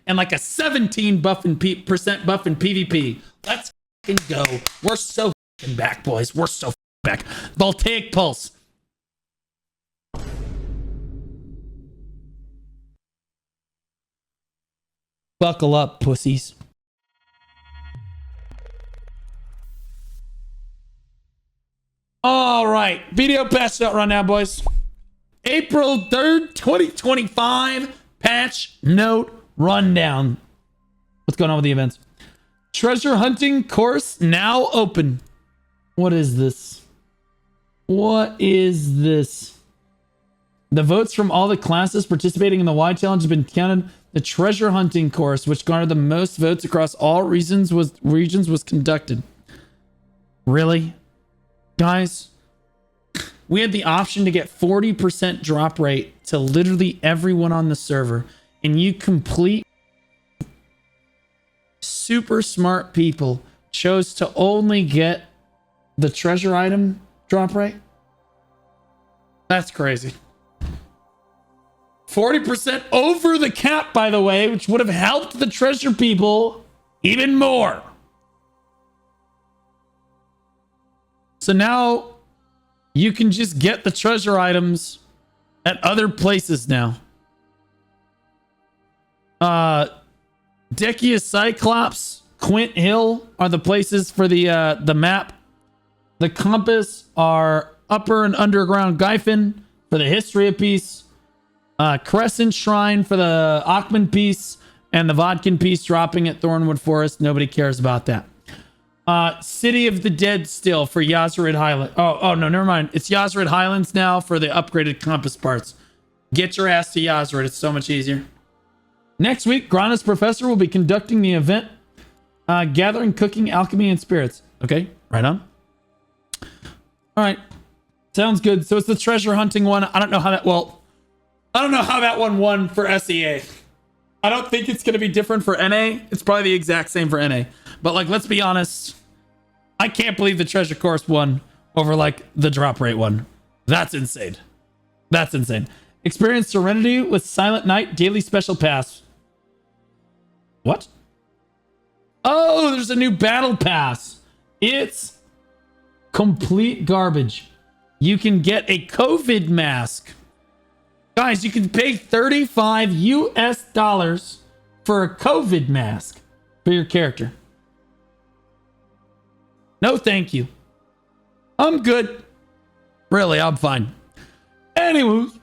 and like a 17% buff in PvP. Let's fucking go. We're so fucking back, boys. We're so back. Voltaic Pulse. Buckle up, pussies. All right. BDO patch note right now, boys. April 3rd, 2025. Patch note rundown. What's going on with the events? Treasure hunting course now open. What is this? What is this? The votes from all the classes participating in the Y Challenge have been counted. The treasure hunting course, which garnered the most votes across all regions, was conducted. Really? Guys, we had the option to get 40% drop rate to literally everyone on the server, and you complete super smart people chose to only get the treasure item drop rate. That's crazy. 40% over the cap, by the way, which would have helped the treasure people even more. So now you can just get the treasure items at other places now. Decia Cyclops, Quint Hill are the places for the map. The compass are Upper and Underground Gyfin for the History piece. Crescent Shrine for the Achman piece, and the Vodkin piece dropping at Thornwood Forest. Nobody cares about that. City of the Dead still for Yazrid Highlands. Oh no, never mind. It's Yazrid Highlands now for the upgraded compass parts. Get your ass to Yazrid. It's so much easier. Next week, Grana's Professor will be conducting the event, Gathering, Cooking, Alchemy, and Spirits. Okay, right on. All right, sounds good. So it's the treasure hunting one. I don't know how that one won for SEA. I don't think it's going to be different for NA. It's probably the exact same for NA. But like, let's be honest. I can't believe the treasure course won over like the drop rate one. That's insane. That's insane. Experience Serenity with Silent Night Daily Special Pass. What? Oh, there's a new battle pass. It's complete garbage. You can get a COVID mask. Guys, you can pay $35 US for a COVID mask for your character. No, thank you. I'm good. Really, I'm fine. Anyways.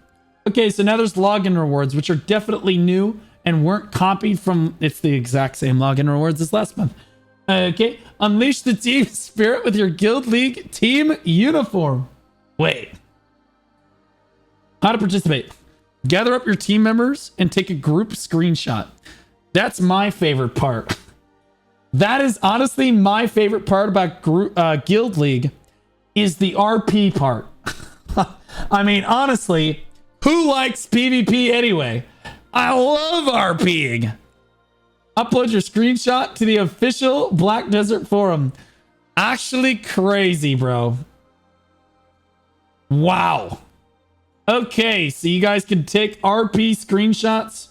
Okay, so now there's login rewards, which are definitely new and weren't copied from... It's the exact same login rewards as last month. Okay. Unleash the team spirit with your Guild League team uniform. Wait. How to participate. Gather up your team members and take a group screenshot. That's my favorite part. That is honestly my favorite part about Guild League is the RP part. I mean, honestly, who likes PvP anyway? I love RPing. Upload your screenshot to the official Black Desert forum. Actually crazy, bro. Wow. Okay, so you guys can take RP screenshots.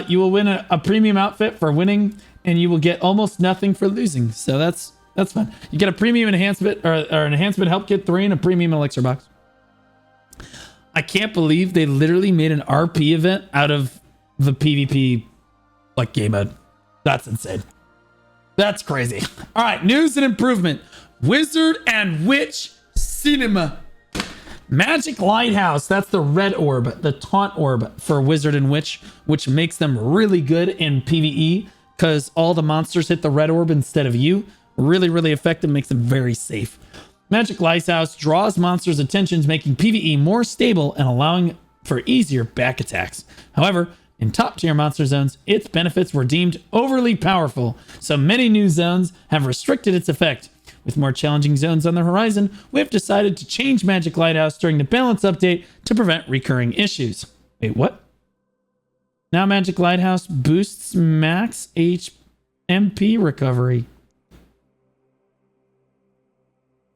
You will win a premium outfit for winning, and you will get almost nothing for losing. So that's fun. You get a premium enhancement or an enhancement help kit 3 and a premium elixir box. I can't believe they literally made an RP event out of the PvP like game mode. That's insane. That's crazy. All right, news and improvement. Wizard and Witch Cinema. Magic Lighthouse. That's the red orb, the taunt orb for Wizard and Witch, which makes them really good in PvE because all the monsters hit the red orb instead of you. Really, really effective. Makes them very safe. Magic Lighthouse draws monsters' attentions, making PvE more stable and allowing for easier back attacks. However, in top-tier monster zones, its benefits were deemed overly powerful, so many new zones have restricted its effect. With more challenging zones on the horizon, we have decided to change Magic Lighthouse during the balance update to prevent recurring issues. Wait, what? Now Magic Lighthouse boosts max MP recovery.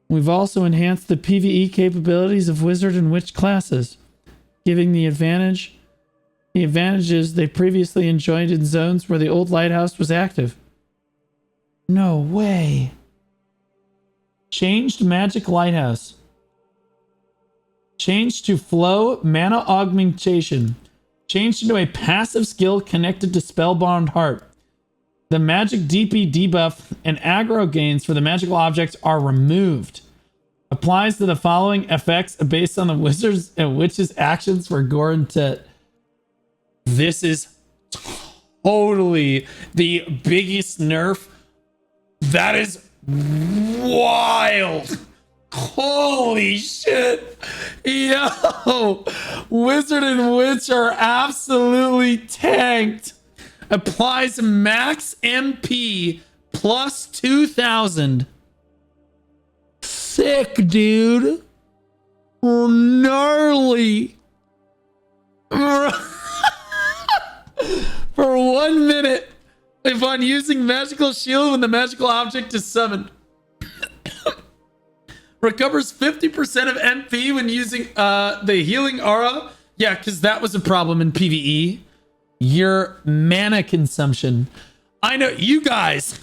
We've also enhanced the PvE capabilities of Wizard and Witch classes, giving the advantage the advantages they previously enjoyed in zones where the old lighthouse was active. No way. Changed magic lighthouse. Changed to flow mana augmentation. Changed into a passive skill connected to Spellbound Heart. The magic DP debuff and aggro gains for the magical objects are removed. Applies to the following effects based on the wizards and witches' actions for Gore and Tet. This is totally the biggest nerf. That is wild. Holy shit. Yo, Wizard and Witch are absolutely tanked. Applies max MP plus 2,000. Sick, dude. Gnarly. For 1 minute, if on using magical shield when the magical object is summoned. Recovers 50% of MP when using the healing aura. Yeah, because that was a problem in PvE. Your mana consumption. I know you guys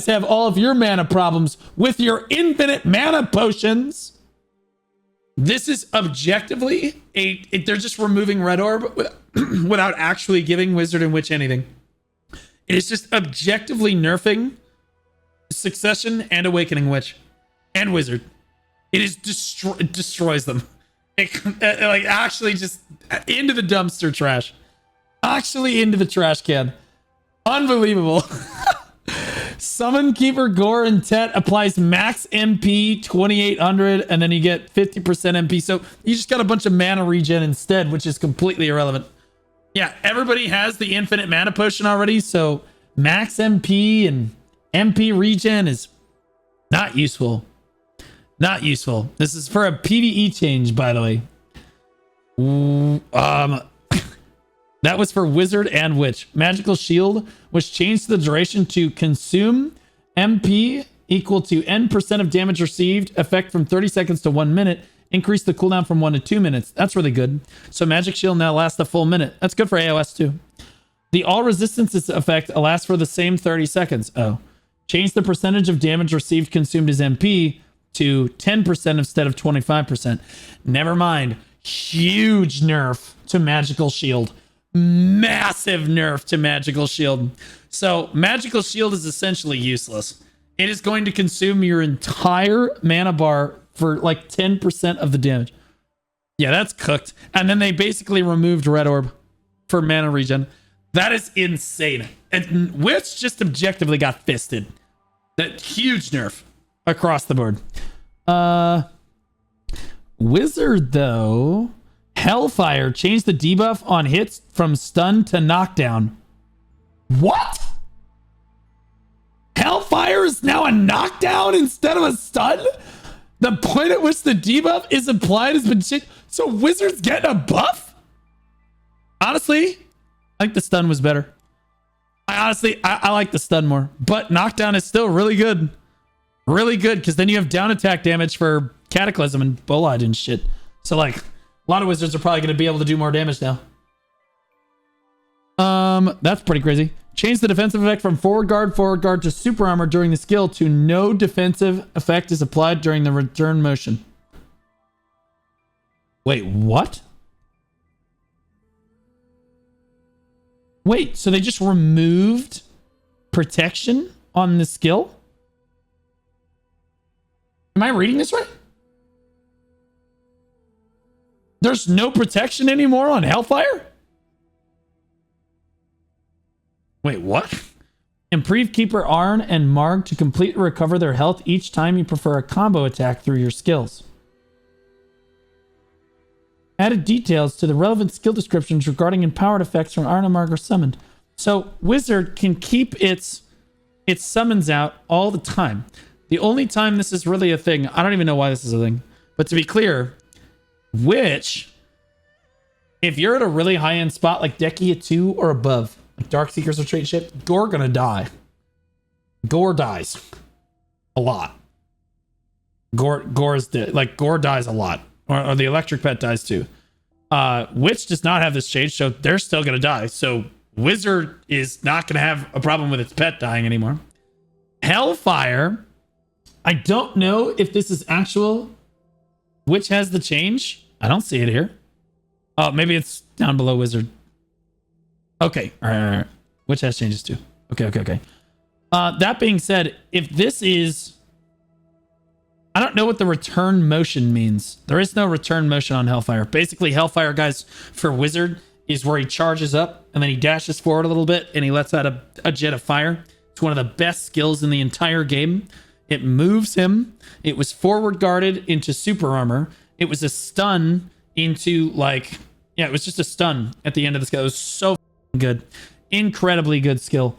have all of your mana problems with your infinite mana potions. This is objectively they're just removing Red Orb without actually giving Wizard and Witch anything. It is just objectively nerfing Succession and Awakening Witch and Wizard. It is it destroys them. Like actually just into the dumpster trash. Actually into the trash can. Unbelievable. Summon Keeper Gore and Tet applies max MP 2800 and then you get 50% MP. So you just got a bunch of mana regen instead, which is completely irrelevant. Yeah, everybody has the infinite mana potion already, so max MP and MP regen is not useful. Not useful. This is for a PvE change, by the way. That was for Wizard and Witch. Magical Shield was changed the duration to consume MP equal to N% of damage received. Effect from 30 seconds to 1 minute. Increase the cooldown from 1 to 2 minutes. That's really good. So Magic Shield now lasts a full minute. That's good for AOS too. The all resistances effect lasts for the same 30 seconds. Oh. Change the percentage of damage received consumed as MP to 10% instead of 25%. Never mind. Huge nerf to Magical Shield. Massive nerf to Magical Shield. So Magical Shield is essentially useless. It is going to consume your entire mana bar for like 10% of the damage. Yeah, that's cooked. And then they basically removed Red Orb for mana regen. That is insane. And Witch just objectively got fisted. That huge nerf across the board. Wizard though, Hellfire changed the debuff on hits from stun to knockdown. What? Hellfire is now a knockdown instead of a stun? The point at which the debuff is applied has been changed. So Wizard's getting a buff? Honestly, I think the stun was better. I like the stun more. But knockdown is still really good. Really good, because then you have down attack damage for Cataclysm and Bolide and shit. So like, a lot of Wizards are probably going to be able to do more damage now. That's pretty crazy. Change the defensive effect from forward guard to super armor during the skill to no defensive effect is applied during the return motion. Wait, what? Wait, so they just removed protection on the skill? Am I reading this right? There's no protection anymore on Hellfire? Wait, what? Improve Keeper Arn and Marg to completely recover their health each time you prefer a combo attack through your skills. Added details to the relevant skill descriptions regarding empowered effects from Arn and Marg are summoned. So Wizard can keep its summons out all the time. The only time this is really a thing, I don't even know why this is a thing, but to be clear, Witch, if you're at a really high-end spot like Decky at 2 or above, like Dark Seekers or trait shit, Gore gonna die. Gore dies a lot. Gore dies a lot. Or the electric pet dies too. Witch does not have this change, so they're still gonna die. So Wizard is not gonna have a problem with its pet dying anymore. Hellfire, I don't know if this is actual. Witch has the change. I don't see it here. Oh, maybe it's down below Wizard. Okay, all right. Witch has changes too. Okay. That being said, if this is, I don't know what the return motion means. There is no return motion on Hellfire. Basically, Hellfire, guys, for Wizard is where he charges up and then he dashes forward a little bit and he lets out a jet of fire. It's one of the best skills in the entire game. It moves him. It was forward guarded into super armor. It was a stun into it was just a stun at the end of the skill. It was so good. Incredibly good skill.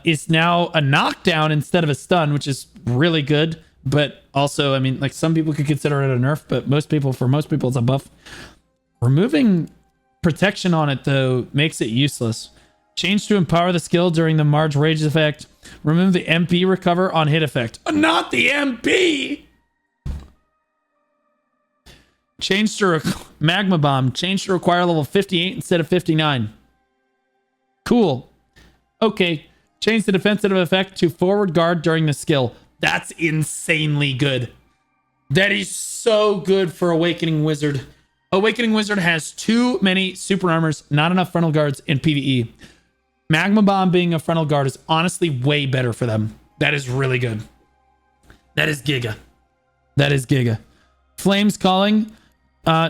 Is now a knockdown instead of a stun, which is really good. But also, I mean, like some people could consider it a nerf, but for most people, it's a buff. Removing protection on it, though, makes it useless. Change to empower the skill during the Marge Rage effect. Remove the MP recover on hit effect. Not the MP! Change to Magma Bomb. Change to require level 58 instead of 59. Cool. Okay. Change the defensive effect to forward guard during the skill. That's insanely good. That is so good for Awakening Wizard. Awakening Wizard has too many super armors, not enough frontal guards in PvE. Magma Bomb being a frontal guard is honestly way better for them. That is really good. That is Giga. That is Giga. Flames Calling.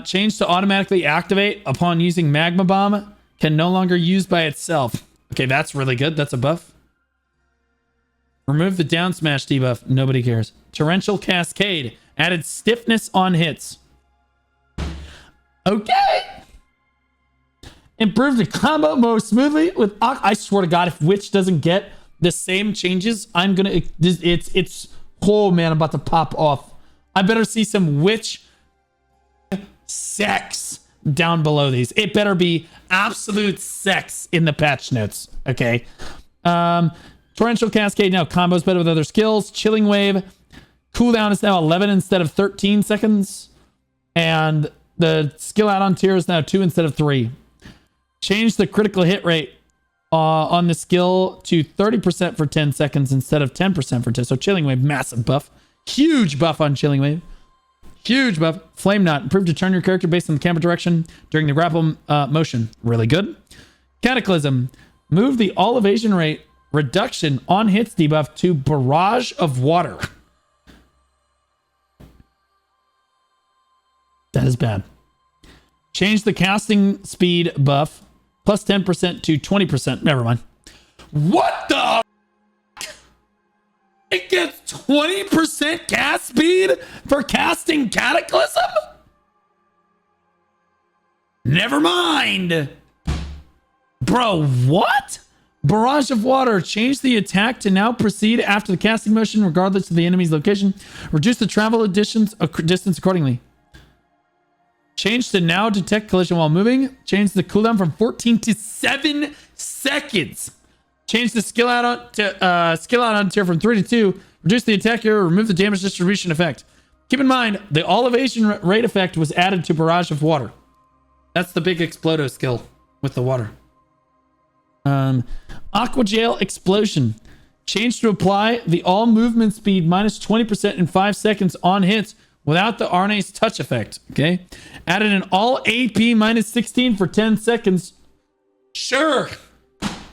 Change to automatically activate upon using Magma Bomb. Can no longer use by itself. Okay, that's really good. That's a buff. Remove the down smash debuff. Nobody cares. Torrential Cascade. Added stiffness on hits. Okay. Improved the combo more smoothly with... I swear to God, if Witch doesn't get the same changes, I'm gonna... It's... Oh, man, I'm about to pop off. I better see some Witch sex down below these. It better be absolute sex in the patch notes. Okay. Torrential Cascade now combos better with other skills. Chilling Wave. Cooldown is now 11 instead of 13 seconds. And the skill add-on tier is now 2 instead of 3. Change the critical hit rate on the skill to 30% for 10 seconds instead of 10% for 10. So Chilling Wave, massive buff. Huge buff on Chilling Wave. Huge buff. Flame Knot. Improved to turn your character based on the camera direction during the grapple motion. Really good. Cataclysm. Move the all evasion rate reduction on hits debuff to Barrage of Water. That is bad. Change the casting speed buff plus 10% to 20%. Never mind. What the? It gets 20% cast speed for casting Cataclysm? Never mind. Bro, what? Barrage of Water. Change the attack to now proceed after the casting motion regardless of the enemy's location. Reduce the travel distance accordingly. Change to now detect collision while moving. Change the cooldown from 14 to 7 seconds. Change the skill add-on tier from 3 to 2. Reduce the attack area. Remove the damage distribution effect. Keep in mind, the all evasion rate effect was added to Barrage of Water. That's the big Explodo skill with the water. Aqua Jail Explosion. Change to apply the all movement speed minus 20% in 5 seconds on hits without the Arne's touch effect. Okay. Added an all AP minus 16 for 10 seconds. Sure.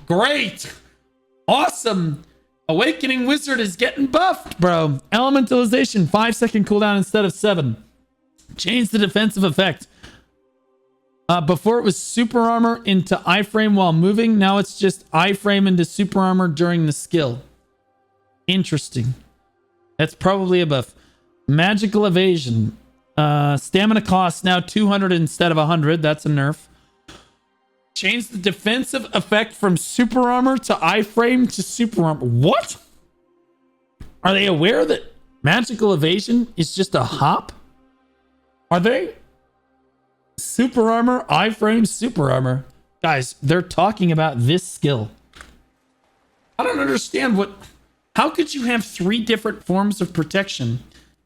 Great. Awesome. Awakening Wizard is getting buffed, bro. Elementalization, 5-second cooldown instead of 7. Change the defensive effect. Before it was super armor into iframe while moving. Now it's just iframe into super armor during the skill. Interesting. That's probably a buff. Magical evasion. Stamina cost now 200 instead of 100. That's a nerf. Change the defensive effect from super armor to iframe to super armor. What? Are they aware that magical evasion is just a hop? Are they? Super armor, iframe, super armor. Guys, they're talking about this skill. I don't understand what... How could you have 3 different forms of protection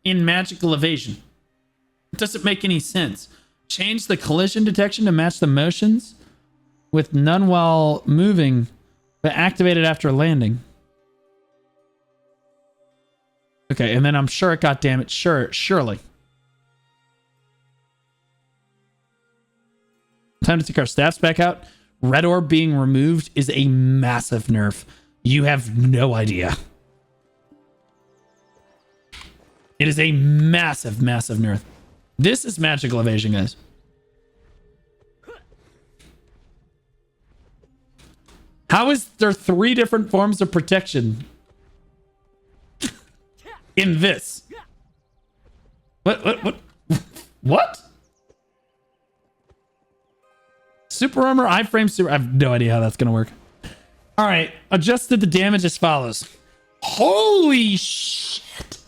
in magical evasion? It doesn't make any sense. Change the collision detection to match the motions with none while moving, but activated after landing. Okay, and then I'm sure it got damaged. Surely. Time to take our staffs back out. Red orb being removed is a massive nerf. You have no idea. It is a massive, massive nerf. This is magical evasion, guys. How is there 3 different forms of protection in this? What? Super armor, iframe, super. I have no idea how that's gonna work. All right, adjusted the damage as follows. Holy shit!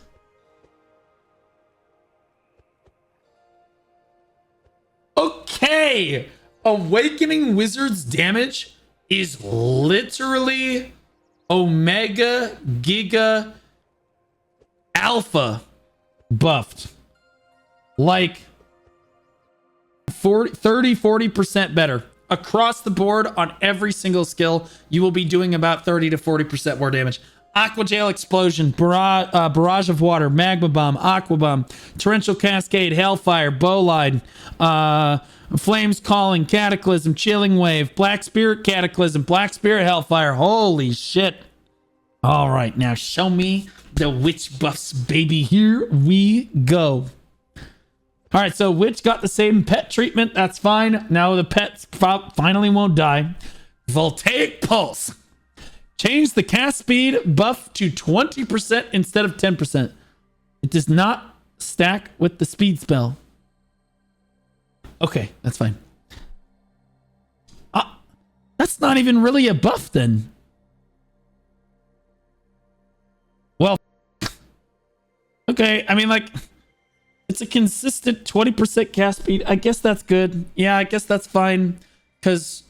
Okay, Awakening Wizard's damage is literally Omega Giga Alpha buffed. Like 40% better. Across the board on every single skill, you will be doing about 30 to 40% more damage. Aqua Jail Explosion, Barrage of Water, Magma Bomb, Aqua Bomb, Torrential Cascade, Hellfire, Bowline, Flames Calling, Cataclysm, Chilling Wave, Black Spirit Cataclysm, Black Spirit Hellfire. Holy shit. All right, now show me the witch buffs, baby. Here we go. All right, so witch got the same pet treatment. That's fine. Now the pets finally won't die. Voltaic Pulse. Change the cast speed buff to 20% instead of 10%. It does not stack with the speed spell. Okay, that's fine. That's not even really a buff then. Well, okay, I mean, like, it's a consistent 20% cast speed. I guess that's good. Yeah, I guess that's fine. Because,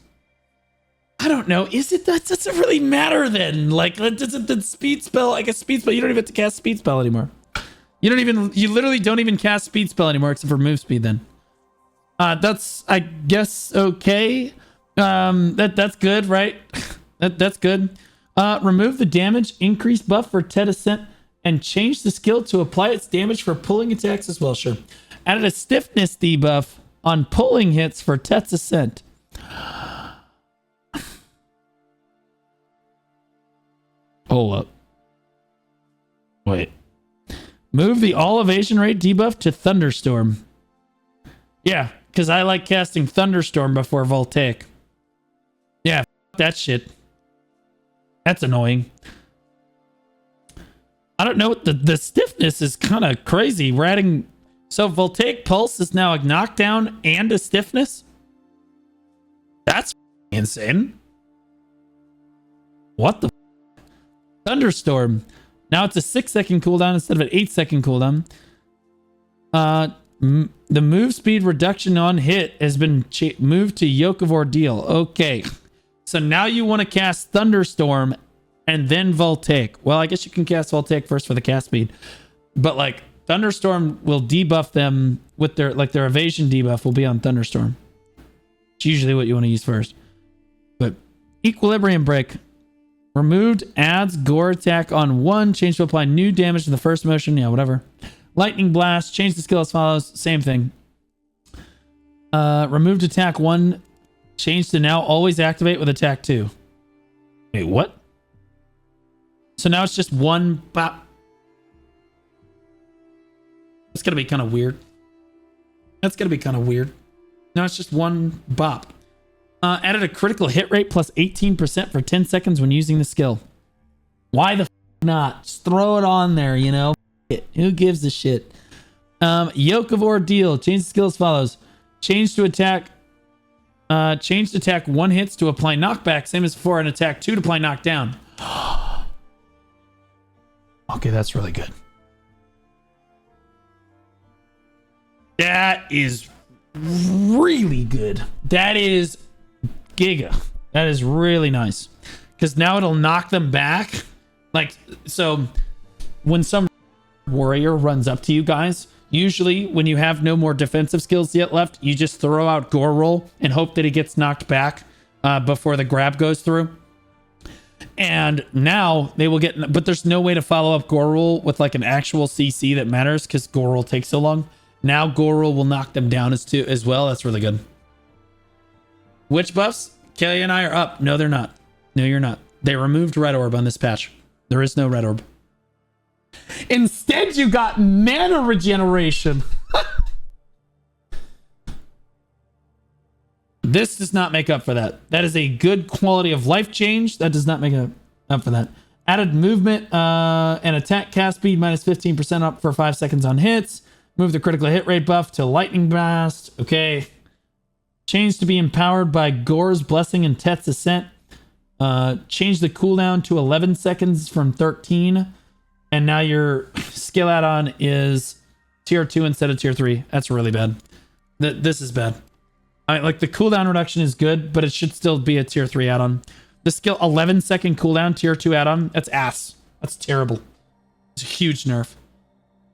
I don't know. Is it that? Does it really matter then? Like, does it the speed spell? I guess speed spell, you don't even have to cast speed spell anymore. You literally don't even cast speed spell anymore except for move speed then. That's, I guess, okay. That's good, right? That's good. Remove the damage increase buff for Tet Ascent and change the skill to apply its damage for pulling attacks as well. Sure. Added a stiffness debuff on pulling hits for Tet's Ascent. Hold up. Wait. Move the all evasion rate debuff to Thunderstorm. Yeah, because I like casting Thunderstorm before Voltaic. Yeah, that shit. That's annoying. I don't know. The stiffness is kind of crazy. We're adding... So Voltaic Pulse is now a knockdown and a stiffness? That's insane. What the... Thunderstorm. Now it's a 6-second cooldown instead of an 8-second cooldown. The move speed reduction on hit has been moved to Yoke of Ordeal. Okay. So now you want to cast Thunderstorm and then Voltaic. Well, I guess you can cast Voltaic first for the cast speed. But like Thunderstorm will debuff them with their evasion debuff will be on Thunderstorm. It's usually what you want to use first. But Equilibrium Break. Removed adds gore attack on 1. Change to apply new damage to the first motion. Yeah, whatever. Lightning Blast. Change the skill as follows. Same thing. Removed attack 1. Change to now always activate with attack 2. Wait, what? So now it's just 1 bop. That's gonna be kind of weird. That's gonna be kind of weird. Now it's just 1 bop. Added a critical hit rate plus 18% for 10 seconds when using the skill. Why the not? Just throw it on there, you know? Who gives a shit? Yoke of Ordeal. Change the skill as follows. Change to attack. Change to attack 1 hits to apply knockback. Same as before. And attack 2 to apply knockdown. Okay, that's really good. That is really good. That is giga. That is really nice. Because now it'll knock them back. Like, so when some warrior runs up to you guys, Usually, when you have no more defensive skills yet left, you just throw out Gore Roll and hope that he gets knocked back before the grab goes through. And now they will get, but there's no way to follow up Gore Roll with like an actual CC that matters because Gore Roll takes so long. Now Gore Roll will knock them down as well. That's really good. Which buffs? Kelly and I are up. No, they're not. No, you're not. They removed Red Orb on this patch. There is no Red Orb. Instead, you got mana regeneration. This does not make up for that. That is a good quality of life change. That does not make up for that. Added movement and attack cast speed minus 15% up for 5 seconds on hits. Move the critical hit rate buff to lightning blast. Okay. Change to be empowered by Gore's blessing and Tet's ascent. Change the cooldown to 11 seconds from 13. And now your skill add-on is tier 2 instead of tier 3. That's really bad. This is bad. Like the cooldown reduction is good, but it should still be a tier 3 add-on. The skill 11 second cooldown tier 2 add-on, that's ass. That's terrible. It's a huge nerf.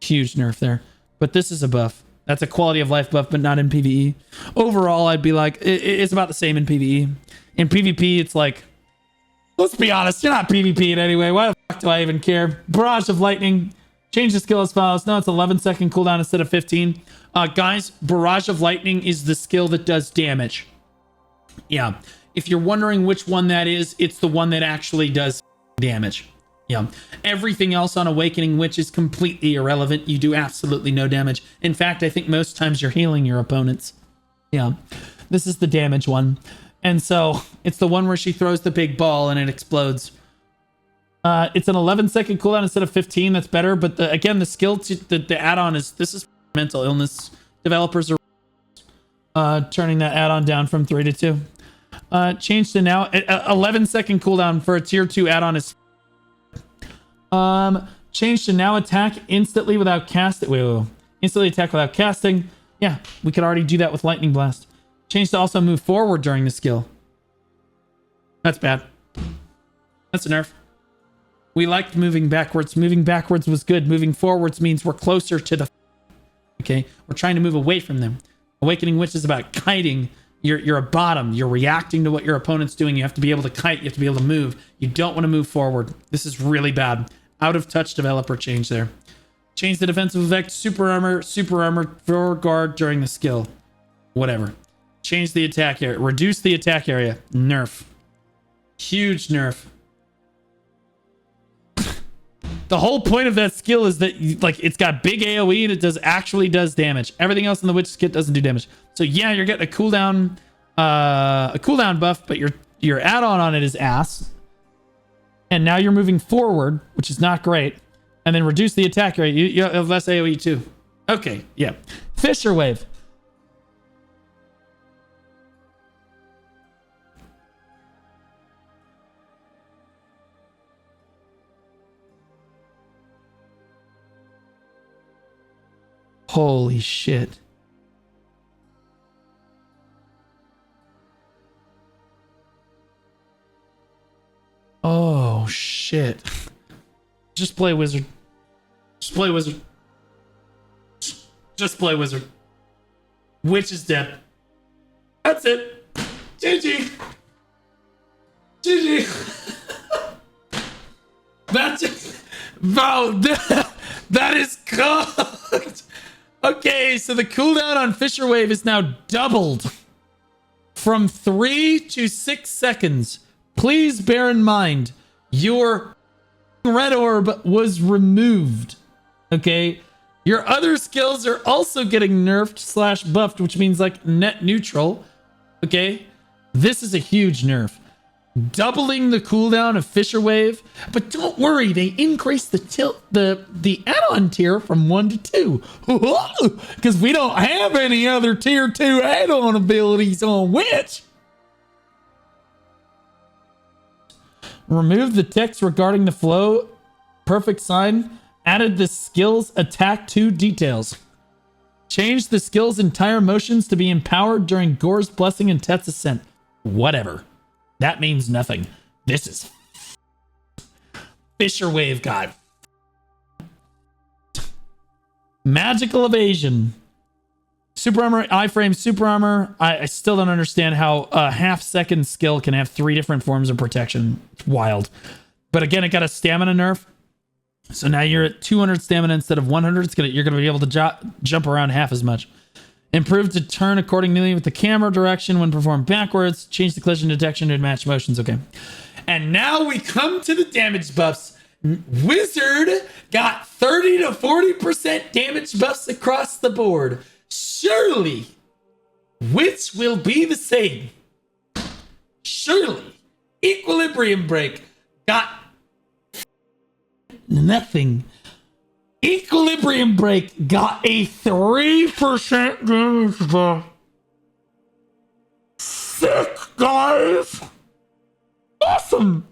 Huge nerf there. But this is a buff. That's a quality of life buff, but not in PvE. Overall, I'd be like, it's about the same in PvE. In PvP, it's like, let's be honest, you're not PvPing anyway. Why the fuck do I even care? Barrage of Lightning. Change the skill as follows. No, it's 11 second cooldown instead of 15. Guys, Barrage of Lightning is the skill that does damage. Yeah. If you're wondering which one that is, it's the one that actually does damage. Yeah. Everything else on Awakening Witch is completely irrelevant. You do absolutely no damage. In fact, I think most times you're healing your opponents. Yeah. This is the damage one. And so it's the one where she throws the big ball and it explodes. It's an 11 second cooldown instead of 15. That's better. But again, the skill, the add-on is, this is mental illness. Developers are turning that add-on down from 3 to 2. Change to now 11 second cooldown for a tier 2 add-on is change to now attack instantly without casting. Wait. Instantly attack without casting. Yeah, we could already do that with Lightning Blast. Change to also move forward during the skill. That's bad. That's a nerf. We liked moving backwards. Moving backwards was good. Moving forwards means we're closer to the... Okay? We're trying to move away from them. Awakening Witch is about kiting. You're a bottom. You're reacting to what your opponent's doing. You have to be able to kite. You have to be able to move. You don't want to move forward. This is really bad. Out of touch developer change there. Change the defensive effect. Super armor, forward guard during the skill. Whatever. Change the attack area. Reduce the attack area. Nerf. Huge nerf. The whole point of that skill is that like it's got big AoE and it actually does damage. Everything else in the Witch's kit doesn't do damage. So yeah, you're getting a cooldown buff, but your add-on on it is ass. And now you're moving forward, which is not great. And then reduce the attack rate. You have less AoE too. Okay, yeah. Fissure Wave. Holy shit. Oh shit. Just play Wizard. Just play Wizard. Just play Wizard. Witch is dead. That's it. GG. GG. That's it. Bro, that is cooked. Okay, so the cooldown on Fissure Wave is now doubled from 3 to 6 seconds. Please bear in mind, your Red Orb was removed. Okay? Your other skills are also getting nerfed / buffed, which means like net neutral. Okay? This is a huge nerf. Doubling the cooldown of Fissure Wave. But don't worry, they increased the add-on tier from 1 to 2. Because we don't have any other tier 2 add-on abilities on Witch. Remove the text regarding the flow. Perfect sign. Added the skill's attack 2 details. Changed the skill's entire motions to be empowered during Gore's blessing and Tet's ascent. Whatever. That means nothing. This is Fissure Wave God. Magical evasion. Super armor, iframe, super armor. I still don't understand how a half-second skill can have 3 different forms of protection. It's wild. But again, it got a stamina nerf. So now you're at 200 stamina instead of 100. You're going to be able to jump around half as much. Improved to turn accordingly with the camera direction when performed backwards. Change the collision detection to match motions. Okay. And now we come to the damage buffs. Wizard got 30 to 40% damage buffs across the board. Surely, which will be the same? Surely, Equilibrium Break got nothing. Equilibrium Break got a 3% damage buff. Sick, guys. Awesome.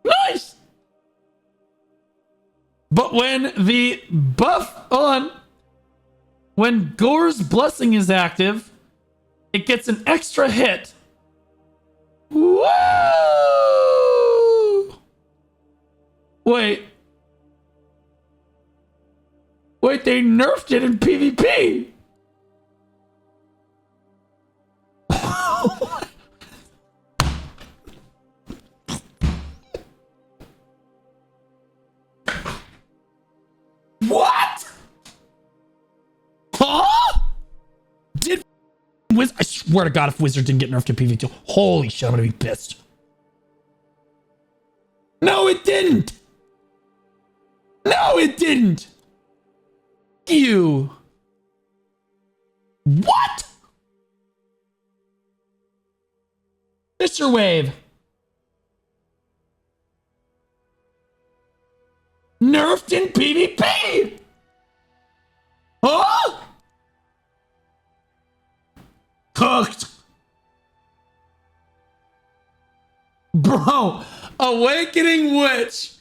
Nice. But when the buff when Gore's Blessing is active, it gets an extra hit. Whoa! Wait, they nerfed it in PvP. What? Huh? I swear to God, if Wizard didn't get nerfed to PvP, holy shit, I'm gonna be pissed. No, it didn't. No, it didn't. You. What? Mr. Wave. Nerfed in PvP. Huh? Cooked. Bro, Awakening Witch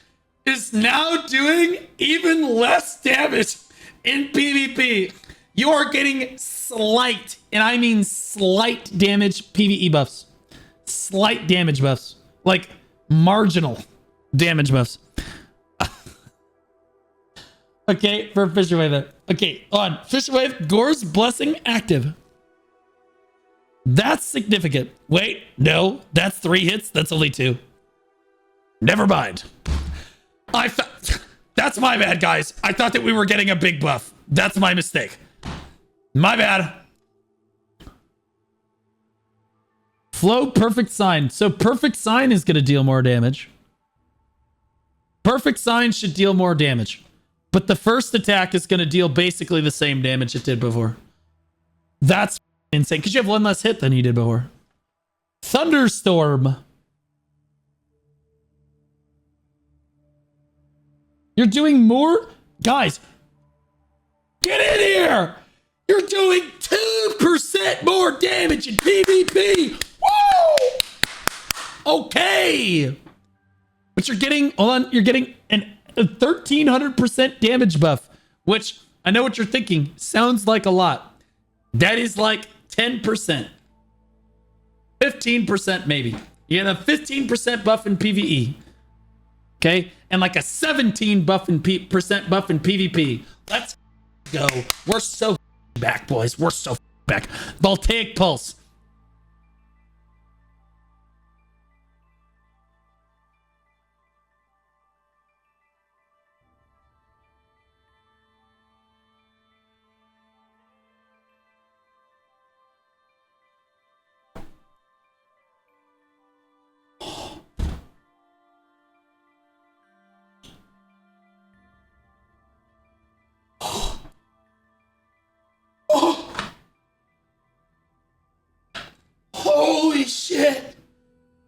is now doing even less damage in PvP. You are getting slight, and I mean slight damage PvE buffs. Slight damage buffs. Like marginal damage buffs. Okay, for Fisher Wave there. Okay, on Fisher Wave, Gore's Blessing active. That's significant. Wait, no, that's 3 hits. That's only 2. Never mind. That's my bad, guys. I thought that we were getting a big buff. That's my mistake. My bad. Flow Perfect Sign. So Perfect Sign is going to deal more damage. Perfect Sign should deal more damage. But the first attack is going to deal basically the same damage it did before. That's insane, because you have 1 less hit than you did before. Thunderstorm. You're doing more? Guys, get in here! You're doing 2% more damage in PvP! Woo! Okay! But you're getting, hold on, you're getting a 1300% damage buff, which I know what you're thinking. Sounds like a lot. That is like 10%. 15% maybe. You get a 15% buff in PvE. Okay? And like a 17% buff in PvP. Let's go. We're so back, boys. We're so back. Voltaic Pulse. Holy shit!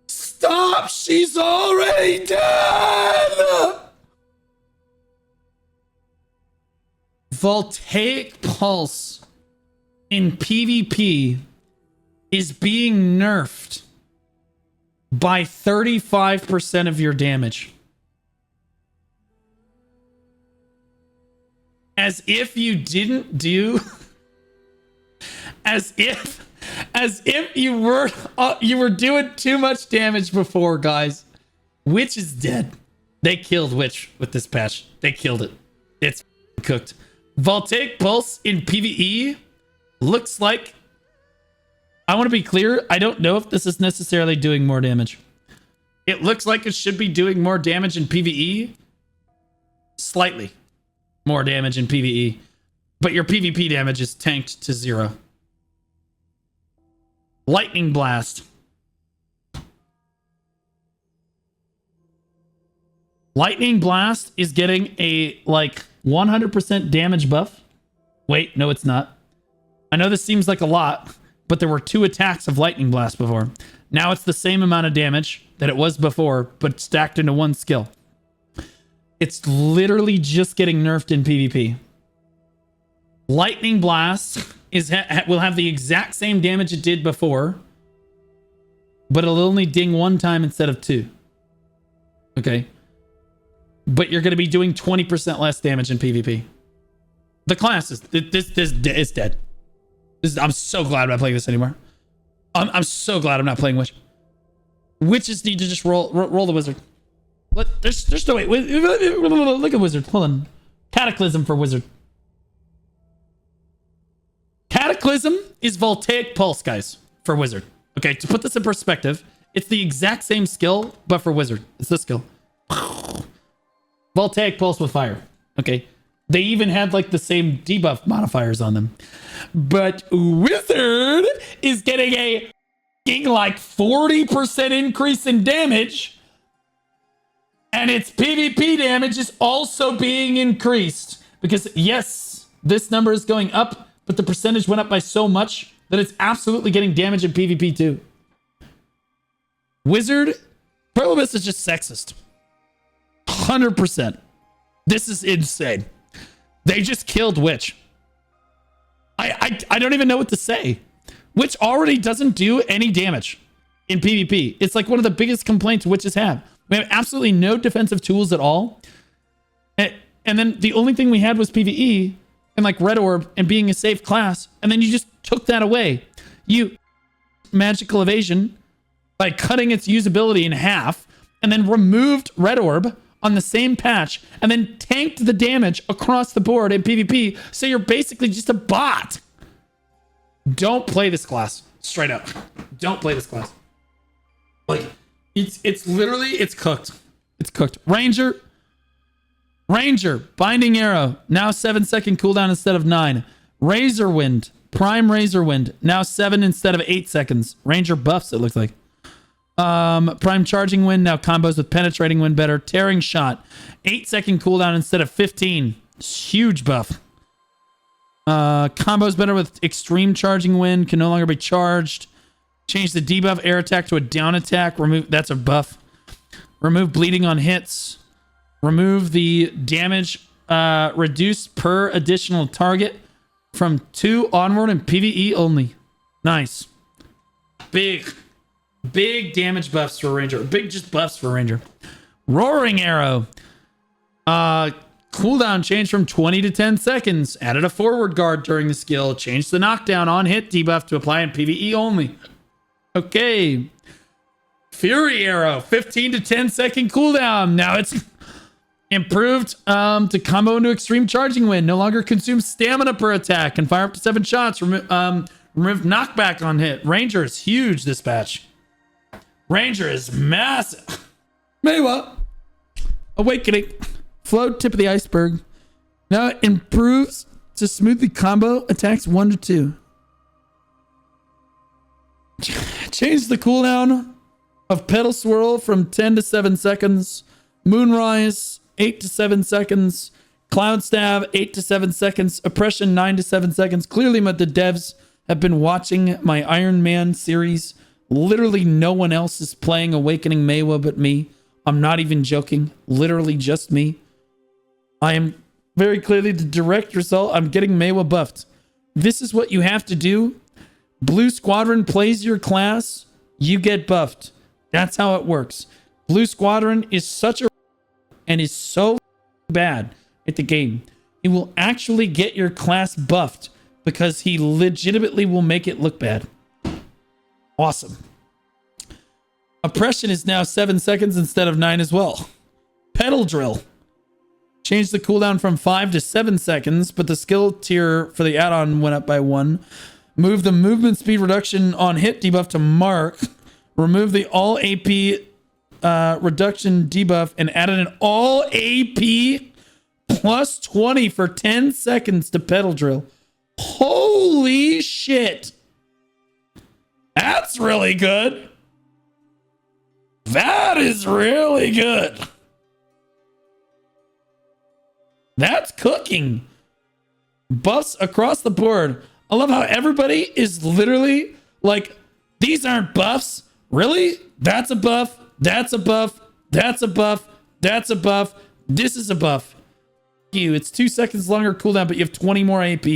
Stop! She's already dead! Voltaic Pulse in PvP is being nerfed by 35% of your damage. As if you didn't do... As if you were doing too much damage before, guys. Witch is dead. They killed Witch with this patch. They killed it. It's cooked. Voltaic Pulse in PvE looks like... I want to be clear. I don't know if this is necessarily doing more damage. It looks like it should be doing more damage in PvE. Slightly more damage in PvE. But your PvP damage is tanked to 0. Lightning Blast. Lightning Blast is getting a, like, 100% damage buff. Wait, no, it's not. I know this seems like a lot, but there were 2 attacks of Lightning Blast before. Now it's the same amount of damage that it was before, but stacked into 1 skill. It's literally just getting nerfed in PvP. Lightning Blast will have the exact same damage it did before, but it'll only ding 1 time instead of 2. Okay. But you're going to be doing 20% less damage in PvP. The class is this is dead. I'm so glad I'm not playing this anymore. I'm so glad I'm not playing Witch. Witches need to just roll the Wizard. There's no way. Look at Wizard. Hold on. Cataclysm for Wizard. Cataclysm is Voltaic Pulse, guys, for Wizard. Okay, to put this in perspective, it's the exact same skill, but for Wizard. It's this skill. Voltaic Pulse with fire. Okay. They even had like the same debuff modifiers on them. But Wizard is getting a like 40% increase in damage. And its PvP damage is also being increased. Because yes, this number is going up, but the percentage went up by so much that it's absolutely getting damage in PvP too. Wizard, Pearl Abyss is just sexist. 100%. This is insane. They just killed Witch. I don't even know what to say. Witch already doesn't do any damage in PvP. It's like one of the biggest complaints witches have. We have absolutely no defensive tools at all. And then the only thing we had was PvE and like Red Orb and being a safe class. And then you just took that away. You magical evasion by cutting its usability in half and then removed Red Orb on the same patch and then tanked the damage across the board in PvP. So you're basically just a bot. Don't play this class. Straight up. Don't play this class. Like, it's literally, it's cooked. It's cooked. Ranger, Binding Arrow, now 7-second cooldown instead of 9. Razor Wind, Prime Razor Wind, now 7 instead of 8 seconds. Ranger buffs, it looks like. Prime Charging Wind, now combos with Penetrating Wind better. Tearing Shot, 8-second cooldown instead of 15. Huge buff. Combos better with Extreme Charging Wind, can no longer be charged. Change the debuff air attack to a down attack. Remove, that's a buff. Remove bleeding on hits. Remove the damage reduced per additional target from 2 onward and PvE only. Nice. Big damage buffs for Ranger. Big just buffs for Ranger. Roaring Arrow. Cooldown changed from 20 to 10 seconds. Added a forward guard during the skill. Changed the knockdown on hit debuff to apply in PvE only. Okay. Fury Arrow. 15 to 10 second cooldown. Now it's improved to combo into Extreme Charging Wind. No longer consumes stamina per attack. Can fire up to 7 shots. Remove knockback on hit. Ranger is huge this patch. Ranger is massive. Maewha. Awakening. Float tip of the iceberg. Now it improves to smoothly combo attacks 1 to 2. Change the cooldown of Petal Swirl from 10 to 7 seconds. Moonrise, 8 to 7 seconds. Cloud Stab, 8 to 7 seconds. Oppression, 9 to 7 seconds. Clearly, the devs have been watching my Iron Man series. Literally, no one else is playing Awakening Maewha but me. I'm not even joking. Literally, just me. I am very clearly the direct result. I'm getting Maewha buffed. This is what you have to do. Blue Squadron plays your class. You get buffed. That's how it works. Blue Squadron is such a and is so bad at the game. He will actually get your class buffed because he legitimately will make it look bad. Awesome. Oppression is now 7 seconds instead of 9 as well. Pedal Drill. Changed the cooldown from 5 to 7 seconds, but the skill tier for the add-on went up by 1. Moved the movement speed reduction on hit debuff to mark. Removed the all AP reduction debuff and added an all AP plus 20 for 10 seconds to pedal drill. Holy shit. That's really good. That is really good. That's cooking. Buffs across the board. I love how everybody is literally like, these aren't buffs. Really? That's a buff. That's a buff. That's a buff. That's a buff. This is a buff. It's 2 seconds longer cooldown, but you have 20 more AP.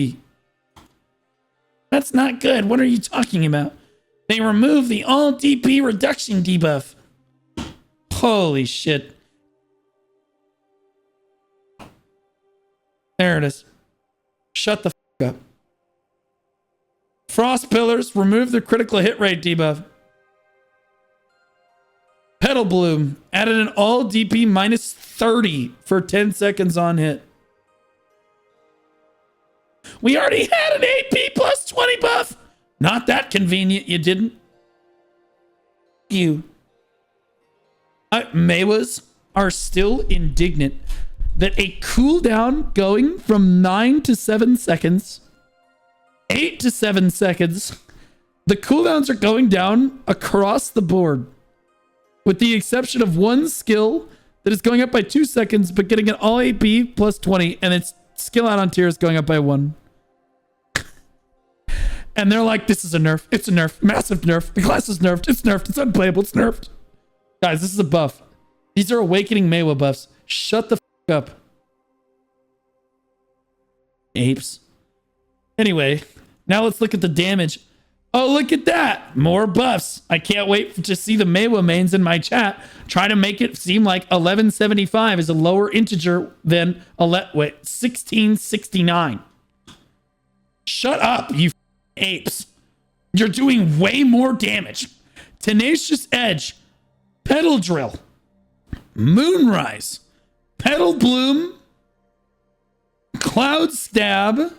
That's not good. What are you talking about? They removed the all DP reduction debuff. Holy shit. There it is. Shut the fuck up. Frost Pillars, remove the critical hit rate debuff. Petal Bloom, added an all DP minus 30 for 10 seconds on hit. We already had an AP plus 20 buff. Not that convenient, you didn't. You. Maewhas are still indignant that a cooldown going from 9 to 7 seconds, 8 to 7 seconds, the cooldowns are going down across the board, with the exception of one skill that is going up by 2 seconds, but getting an all AP plus 20, and its skill out on tier is going up by 1. And they're like, this is a nerf. It's a nerf. Massive nerf. The class is nerfed. It's nerfed. It's unplayable. It's nerfed. Guys, this is a buff. These are Awakening Maewha buffs. Shut the fuck up. Apes. Anyway, now let's look at the damage. Oh, look at that. More buffs. I can't wait to see the Maewha mains in my chat try to make it seem like 1175 is a lower integer than 1669. Shut up, you apes. You're doing way more damage. Tenacious Edge, Petal Drill, Moonrise, Petal Bloom, Cloud Stab,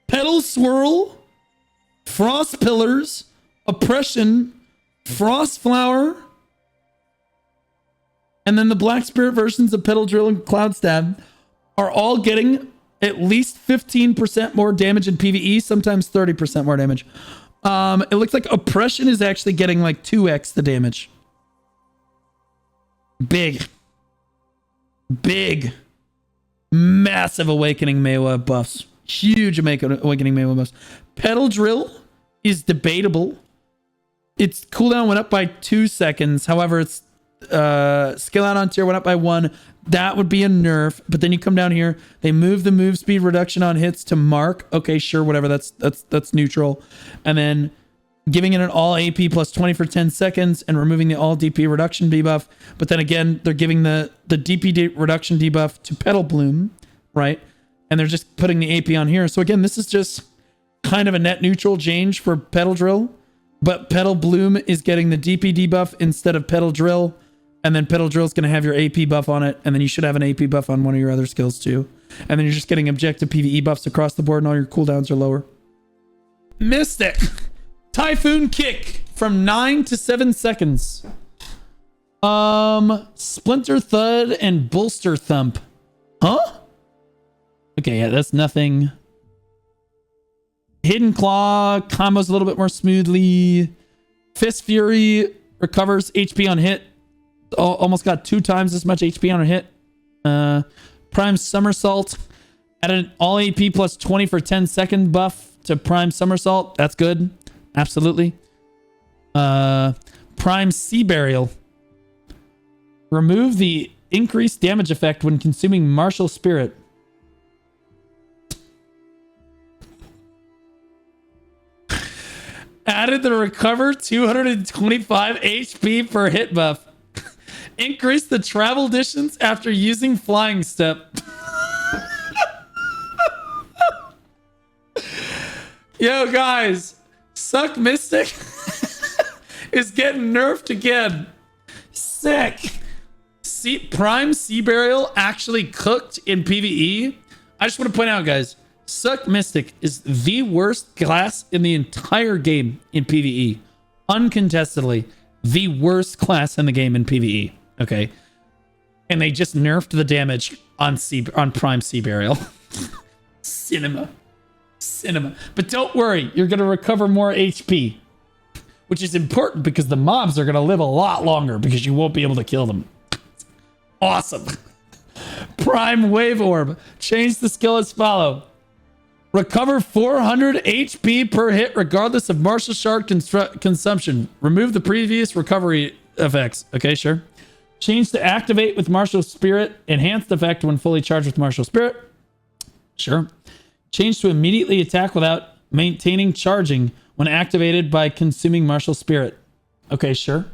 Petal Swirl, Frost Pillars, Oppression, Frost Flower, and then the Black Spirit versions of Petal Drill and Cloud Stab are all getting at least 15% more damage in PvE, sometimes 30% more damage. It looks like Oppression is actually getting like 2x the damage. Big. Massive Awakening Maewha buffs. Huge Awakening Maewha buffs. Petal Drill is debatable. Its cooldown went up by 2 seconds. However, its skill out on tier went up by 1. That would be a nerf. But then you come down here, they move the move speed reduction on hits to mark. Okay, sure, whatever. That's neutral. And then giving it an all AP plus 20 for 10 seconds and removing the all DP reduction debuff. But then again, they're giving the DP reduction debuff to Petal Bloom, right? And they're just putting the AP on here. So again, this is just kind of a net neutral change for Petal Drill. But Petal Bloom is getting the DP debuff instead of Petal Drill. And then Petal Drill is going to have your AP buff on it. And then you should have an AP buff on one of your other skills too. And then you're just getting objective PvE buffs across the board and all your cooldowns are lower. Mystic. Typhoon Kick from 9 to 7 seconds. Splinter Thud and Bolster Thump. Huh? Okay, yeah, that's nothing. Hidden Claw combos a little bit more smoothly. Fist Fury recovers HP on hit. Almost got 2 times as much HP on a hit. Prime Somersault. Added all AP plus 20 for 10 second buff to Prime Somersault. That's good. Absolutely. Prime Sea Burial. Remove the increased damage effect when consuming Martial Spirit. Added the recover 225 HP per hit buff. Increase the travel distance after using Flying Step. Yo, guys. Suck Mystic is getting nerfed again. Sick. Prime Sea Burial actually cooked in PvE. I just want to point out, guys, Suck Mystic is the worst class in the entire game in PvE. Uncontestedly, the worst class in the game in PvE. Okay. And they just nerfed the damage on Prime Sea Burial. Cinema. But don't worry, you're going to recover more HP, which is important because the mobs are going to live a lot longer because you won't be able to kill them. Awesome. Prime Wave Orb. Change the skill as follow. Recover 400 HP per hit regardless of Martial Shard consumption. Remove the previous recovery effects. Okay, sure. Change to activate with Martial Spirit. Enhanced effect when fully charged with Martial Spirit. Sure. Change to immediately attack without maintaining charging when activated by consuming Martial Spirit. Okay, sure.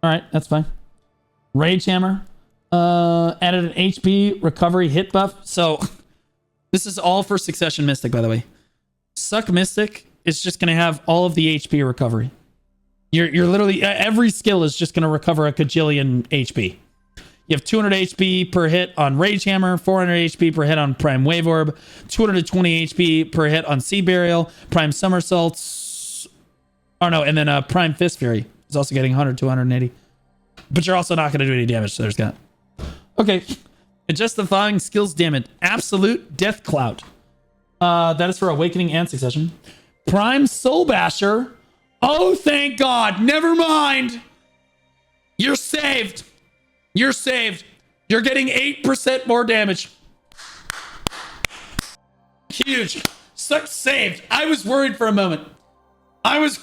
All right, that's fine. Rage Hammer. Added an HP recovery hit buff. So this is all for Succession Mystic, by the way. Suck Mystic is just going to have all of the HP recovery. You're literally, every skill is just going to recover a gajillion HP. You have 200 HP per hit on Rage Hammer, 400 HP per hit on Prime Wave Orb, 220 HP per hit on Sea Burial, Prime Somersaults. Oh no, and then Prime Fist Fury is also getting 100 to 180. But you're also not going to do any damage, so there's that. Okay. Justifying skills damage. Absolute Death Clout. That is for Awakening and Succession. Prime Soul Basher. Oh, thank God. Never mind. You're saved. You're saved. You're getting 8% more damage. Huge. Suck saved. I was worried for a moment. I was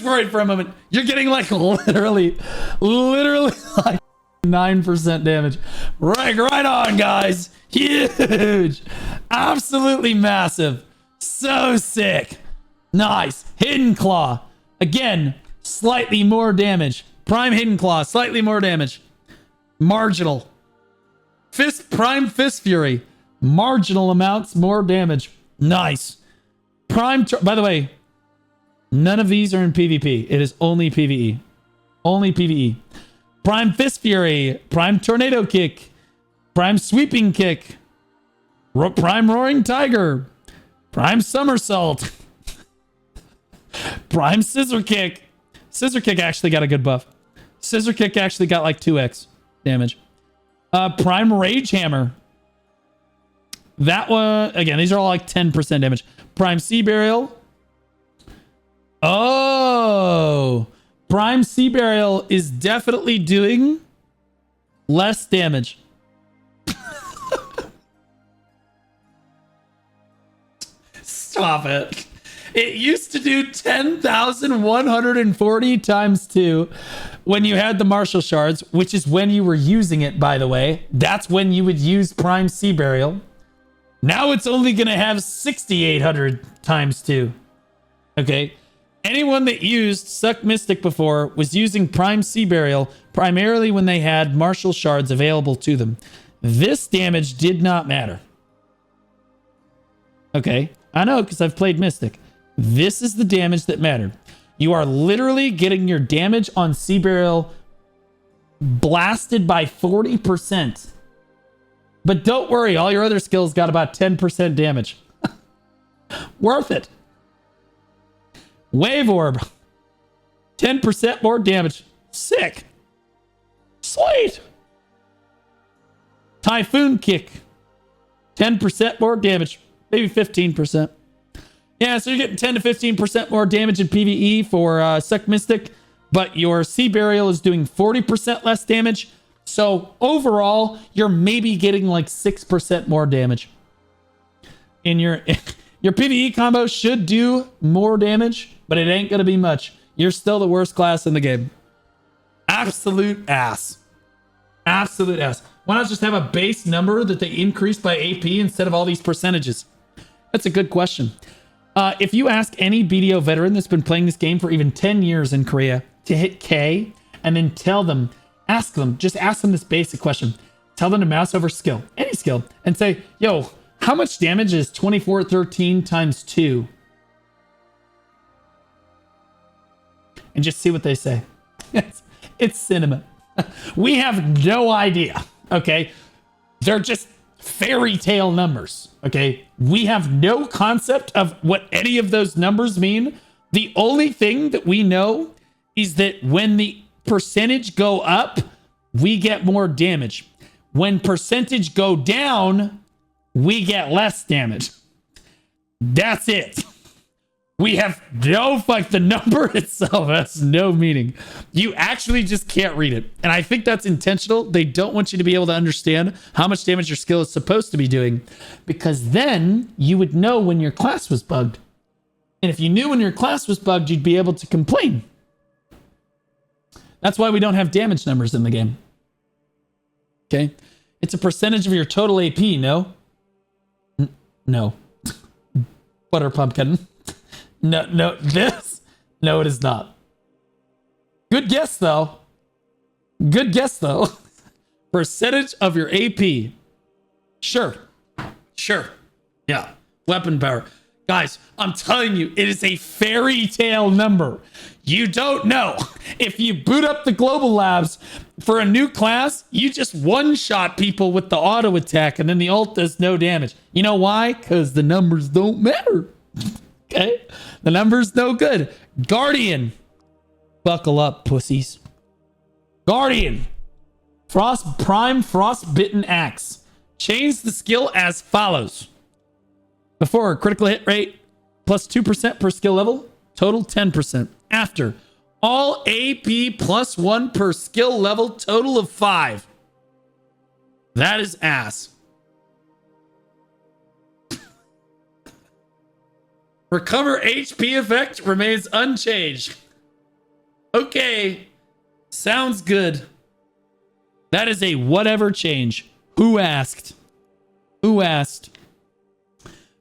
worried for a moment. You're getting like literally like 9% damage. Right on, guys. Huge. Absolutely massive. So sick. Nice. Hidden Claw. Again, slightly more damage. Prime Hidden Claw, slightly more damage. Marginal. Prime Fist Fury. Marginal amounts more damage. Nice. By the way, none of these are in PvP. It is only PvE. Only PvE. Prime Fist Fury. Prime Tornado Kick. Prime Sweeping Kick. Prime Roaring Tiger. Prime Somersault. Prime Scissor Kick. Scissor Kick actually got a good buff. Scissor Kick actually got like 2x damage. Prime Rage Hammer. That one, again, these are all like 10% damage. Prime Sea Burial. Oh, Prime Sea Burial is definitely doing less damage. Stop it. It used to do 10,140 times 2 when you had the Martial Shards, which is when you were using it, by the way. That's when you would use Prime Sea Burial. Now it's only going to have 6,800 times 2. Okay. Anyone that used Suck Mystic before was using Prime Sea Burial primarily when they had Martial Shards available to them. This damage did not matter. Okay. I know because I've played Mystic. This is the damage that mattered. You are literally getting your damage on Sea Burial blasted by 40%. But don't worry, all your other skills got about 10% damage. Worth it. Wave Orb. 10% more damage. Sick. Sweet. Typhoon Kick. 10% more damage. Maybe 15%. Yeah, so you're getting 10 to 15% more damage in PvE for Suck Mystic, but your Sea Burial is doing 40% less damage. So overall, you're maybe getting like 6% more damage. In your PvE combo should do more damage, but it ain't gonna be much. You're still the worst class in the game. Absolute ass. Absolute ass. Why not just have a base number that they increase by AP instead of all these percentages? That's a good question. If you ask any BDO veteran that's been playing this game for even 10 years in Korea to hit K and then just ask them this basic question. Tell them to mouse over skill, any skill, and say, yo, how much damage is 2413 times 2? and just see what they say. It's cinema. We have no idea. Okay. They're just fairy tale numbers. Okay. We have no concept of what any of those numbers mean. The only thing that we know is that when the percentage go up, we get more damage. When percentage go down, we get less damage. That's it. We have the number itself has no meaning. You actually just can't read it. And I think that's intentional. They don't want you to be able to understand how much damage your skill is supposed to be doing, because then you would know when your class was bugged. And if you knew when your class was bugged, you'd be able to complain. That's why we don't have damage numbers in the game. Okay? It's a percentage of your total AP, no? No. Butter pumpkin. No, this? No, it is not. Good guess, though. Good guess, though. Percentage of your AP. Sure. Yeah. Weapon power. Guys, I'm telling you, it is a fairy tale number. You don't know. If you boot up the global labs for a new class, you just one-shot people with the auto attack, and then the ult does no damage. You know why? Because the numbers don't matter. Okay? The numbers no good. Guardian. Buckle up, pussies. Guardian. Frostbitten Axe. Change the skill as follows. Before, critical hit rate plus 2% per skill level. Total 10%. After, all AP plus 1 per skill level. Total of 5. That is ass. Recover HP effect remains unchanged. Okay. Sounds good. That is a whatever change. Who asked? Who asked?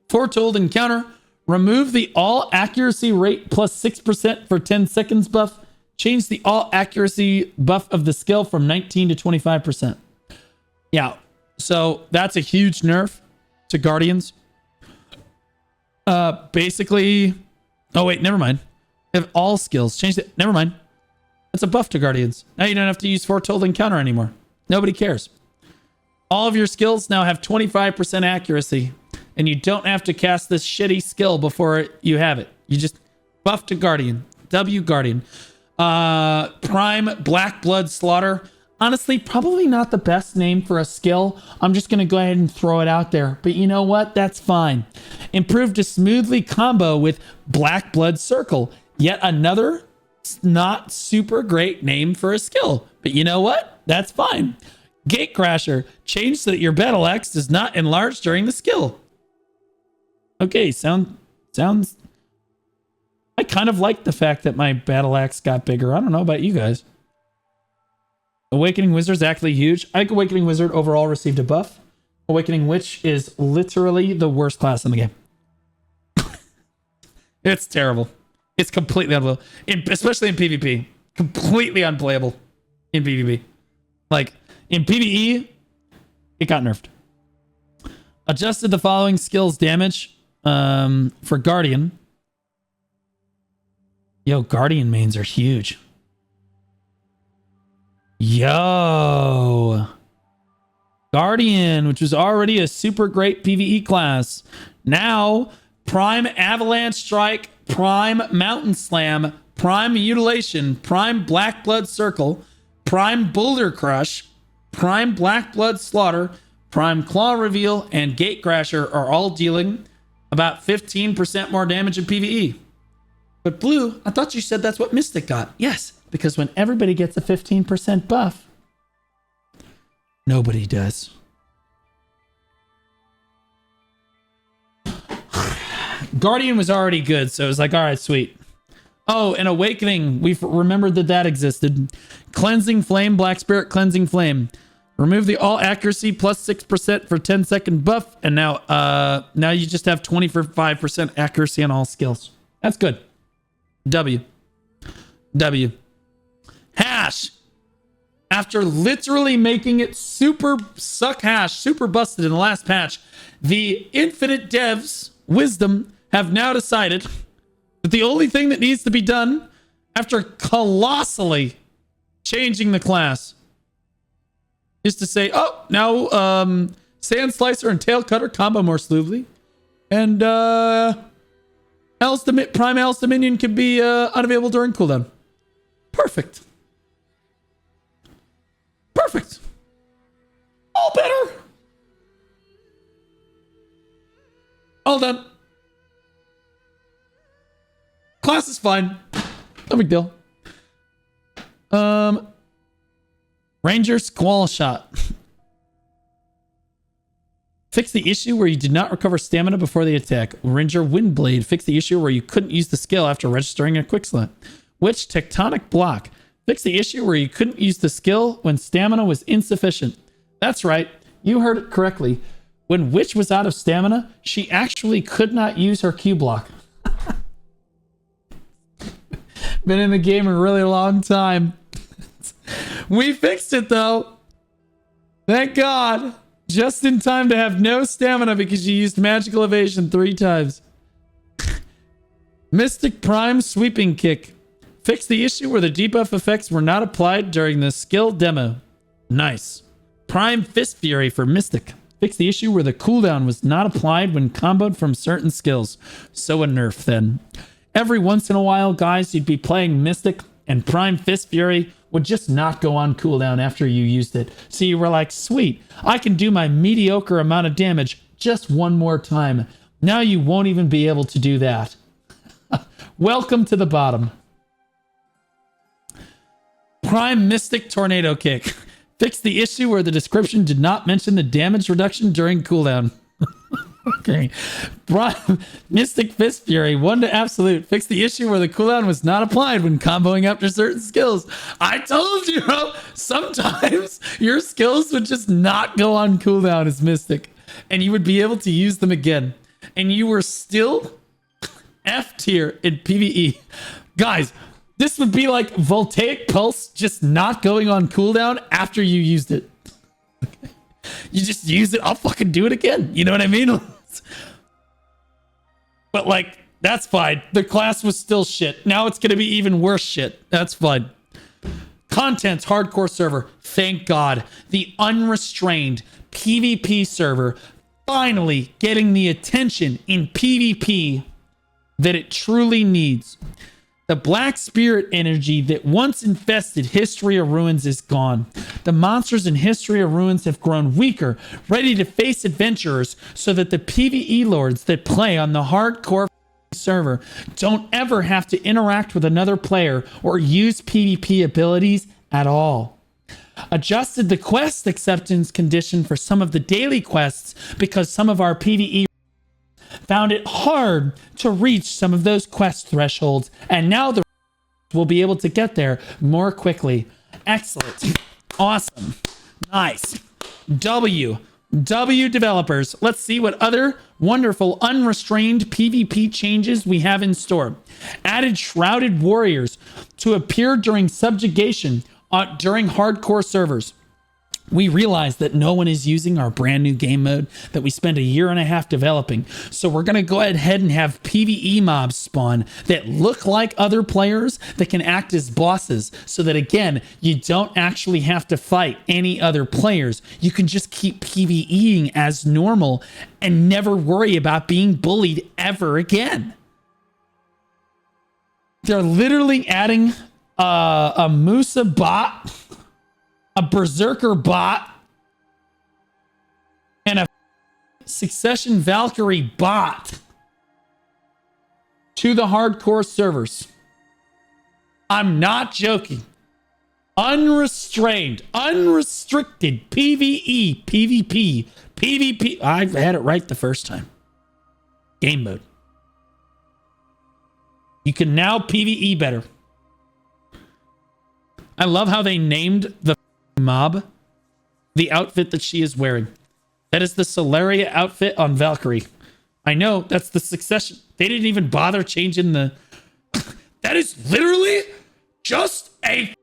Foretold encounter. Remove the all accuracy rate plus 6% for 10 seconds buff. Change the all accuracy buff of the skill from 19 to 25%. Yeah. So that's a huge nerf to Guardians. Basically, oh wait, never mind. They have all skills. Change it. Never mind. That's a buff to Guardians. Now you don't have to use Foretold Encounter anymore. Nobody cares. All of your skills now have 25% accuracy, and you don't have to cast this shitty skill before you have it. You just buff to Guardian. W Guardian. Prime Black Blood Slaughter. Honestly, probably not the best name for a skill. I'm just going to go ahead and throw it out there. But you know what? That's fine. Improved to smoothly combo with Black Blood Circle. Yet another not super great name for a skill. But you know what? That's fine. Gate Crasher. Change so that your battle axe does not enlarge during the skill. Okay, sounds... I kind of like the fact that my battle axe got bigger. I don't know about you guys. Awakening Wizard's actually huge. I think Awakening Wizard overall received a buff. Awakening Witch is literally the worst class in the game. It's terrible. It's completely unplayable. Especially in PvP. Completely unplayable in PvP. Like, in PvE, it got nerfed. Adjusted the following skills damage for Guardian. Yo, Guardian mains are huge. Yo. Guardian, which was already a super great PvE class. Now, Prime Avalanche Strike, Prime Mountain Slam, Prime Mutilation, Prime Black Blood Circle, Prime Boulder Crush, Prime Black Blood Slaughter, Prime Claw Reveal, and Gate Crasher are all dealing about 15% more damage in PvE. But Blue, I thought you said that's what Mystic got. Yes, because when everybody gets a 15% buff, nobody does. Guardian was already good, so it was like, all right, sweet. Oh, and Awakening, we've remembered that existed. Cleansing Flame, Black Spirit Cleansing Flame. Remove the all accuracy plus 6% for 10-second buff, and now you just have 25% accuracy on all skills. That's good. W. Hash. After literally making it super suck hash, super busted in the last patch, the Infinite Devs, Wisdom, have now decided that the only thing that needs to be done after colossally changing the class, is to say, oh, now Sand Slicer and Tail Cutter combo more smoothly. And Prime Alice Dominion can be unavailable during cooldown. Perfect. Perfect. All better. All done. Class is fine. No big deal. Ranger Squall Shot. Fix the issue where you did not recover stamina before the attack. Ranger Windblade. Fix the issue where you couldn't use the skill after registering a quick slot. Witch Tectonic Block. Fix the issue where you couldn't use the skill when stamina was insufficient. That's right. You heard it correctly. When Witch was out of stamina, she actually could not use her Q block. Been in the game a really long time. We fixed it though. Thank God. Just in time to have no stamina because you used magical evasion 3 times. Mystic Prime Sweeping Kick. Fix the issue where the debuff effects were not applied during the skill demo. Nice. Prime Fist Fury for Mystic. Fix the issue where the cooldown was not applied when comboed from certain skills. So a nerf then. Every once in a while, guys, you'd be playing Mystic and Prime Fist Fury would just not go on cooldown after you used it. So you were like, sweet, I can do my mediocre amount of damage just one more time. Now you won't even be able to do that. Welcome to the bottom. Prime Mystic Tornado Kick. Fix the issue where the description did not mention the damage reduction during cooldown. Okay. Prime Mystic Fist Fury. 1 to absolute. Fix the issue where the cooldown was not applied when comboing after certain skills. I told you, bro. Sometimes your skills would just not go on cooldown as Mystic. And you would be able to use them again. And you were still F tier in PvE. Guys, this would be like Voltaic Pulse just not going on cooldown after you used it. You just use it, I'll fucking do it again. You know what I mean? But like, that's fine. The class was still shit. Now it's going to be even worse shit. That's fine. Contents, hardcore server. Thank God. The unrestrained PvP server finally getting the attention in PvP that it truly needs. The black spirit energy that once infested History of Ruins is gone. The monsters in History of Ruins have grown weaker, ready to face adventurers, so that the PvE lords that play on the hardcore server don't ever have to interact with another player or use PvP abilities at all. Adjusted the quest acceptance condition for some of the daily quests because some of our PvE found it hard to reach some of those quest thresholds, and now the will be able to get there more quickly. Excellent. Awesome. Nice. W developers. Let's see what other wonderful unrestrained PvP changes we have in store. Added Shrouded Warriors to appear during subjugation during hardcore servers. We realize that no one is using our brand new game mode that we spent 1.5 years developing. So we're going to go ahead and have PvE mobs spawn that look like other players that can act as bosses. So that again, you don't actually have to fight any other players. You can just keep PvEing as normal and never worry about being bullied ever again. They're literally adding a Musa bot, a Berserker bot, and a Succession Valkyrie bot to the hardcore servers. I'm not joking. Unrestrained, unrestricted PvE, PvP, PvP. I had it right the first time. Game mode. You can now PvE better. I love how they named the mob the outfit that she is wearing. That is the Solaria outfit on Valkyrie. I know, that's the Succession. They didn't even bother changing the... That is literally just a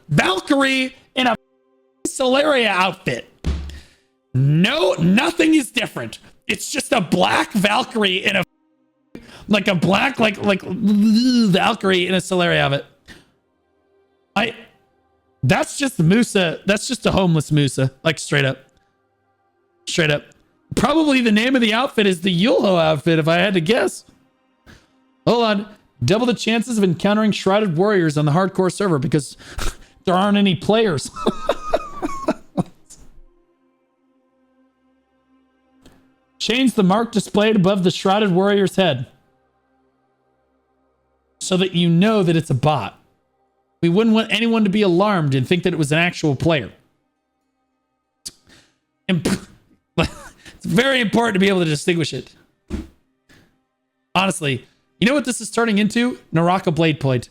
Valkyrie in a Solaria outfit. No, nothing is different. It's just a black Valkyrie in a like a black, like Valkyrie in a Solari outfit. That's just Musa. That's just a homeless Musa. Like straight up. Straight up. Probably the name of the outfit is the Yulho outfit, if I had to guess. Hold on. Double the chances of encountering shrouded warriors on the hardcore server because there aren't any players. Change the mark displayed above the shrouded warrior's head so that you know that it's a bot. We wouldn't want anyone to be alarmed and think that it was an actual player. It's very important to be able to distinguish it. Honestly, you know what this is turning into? Naraka Blade Point.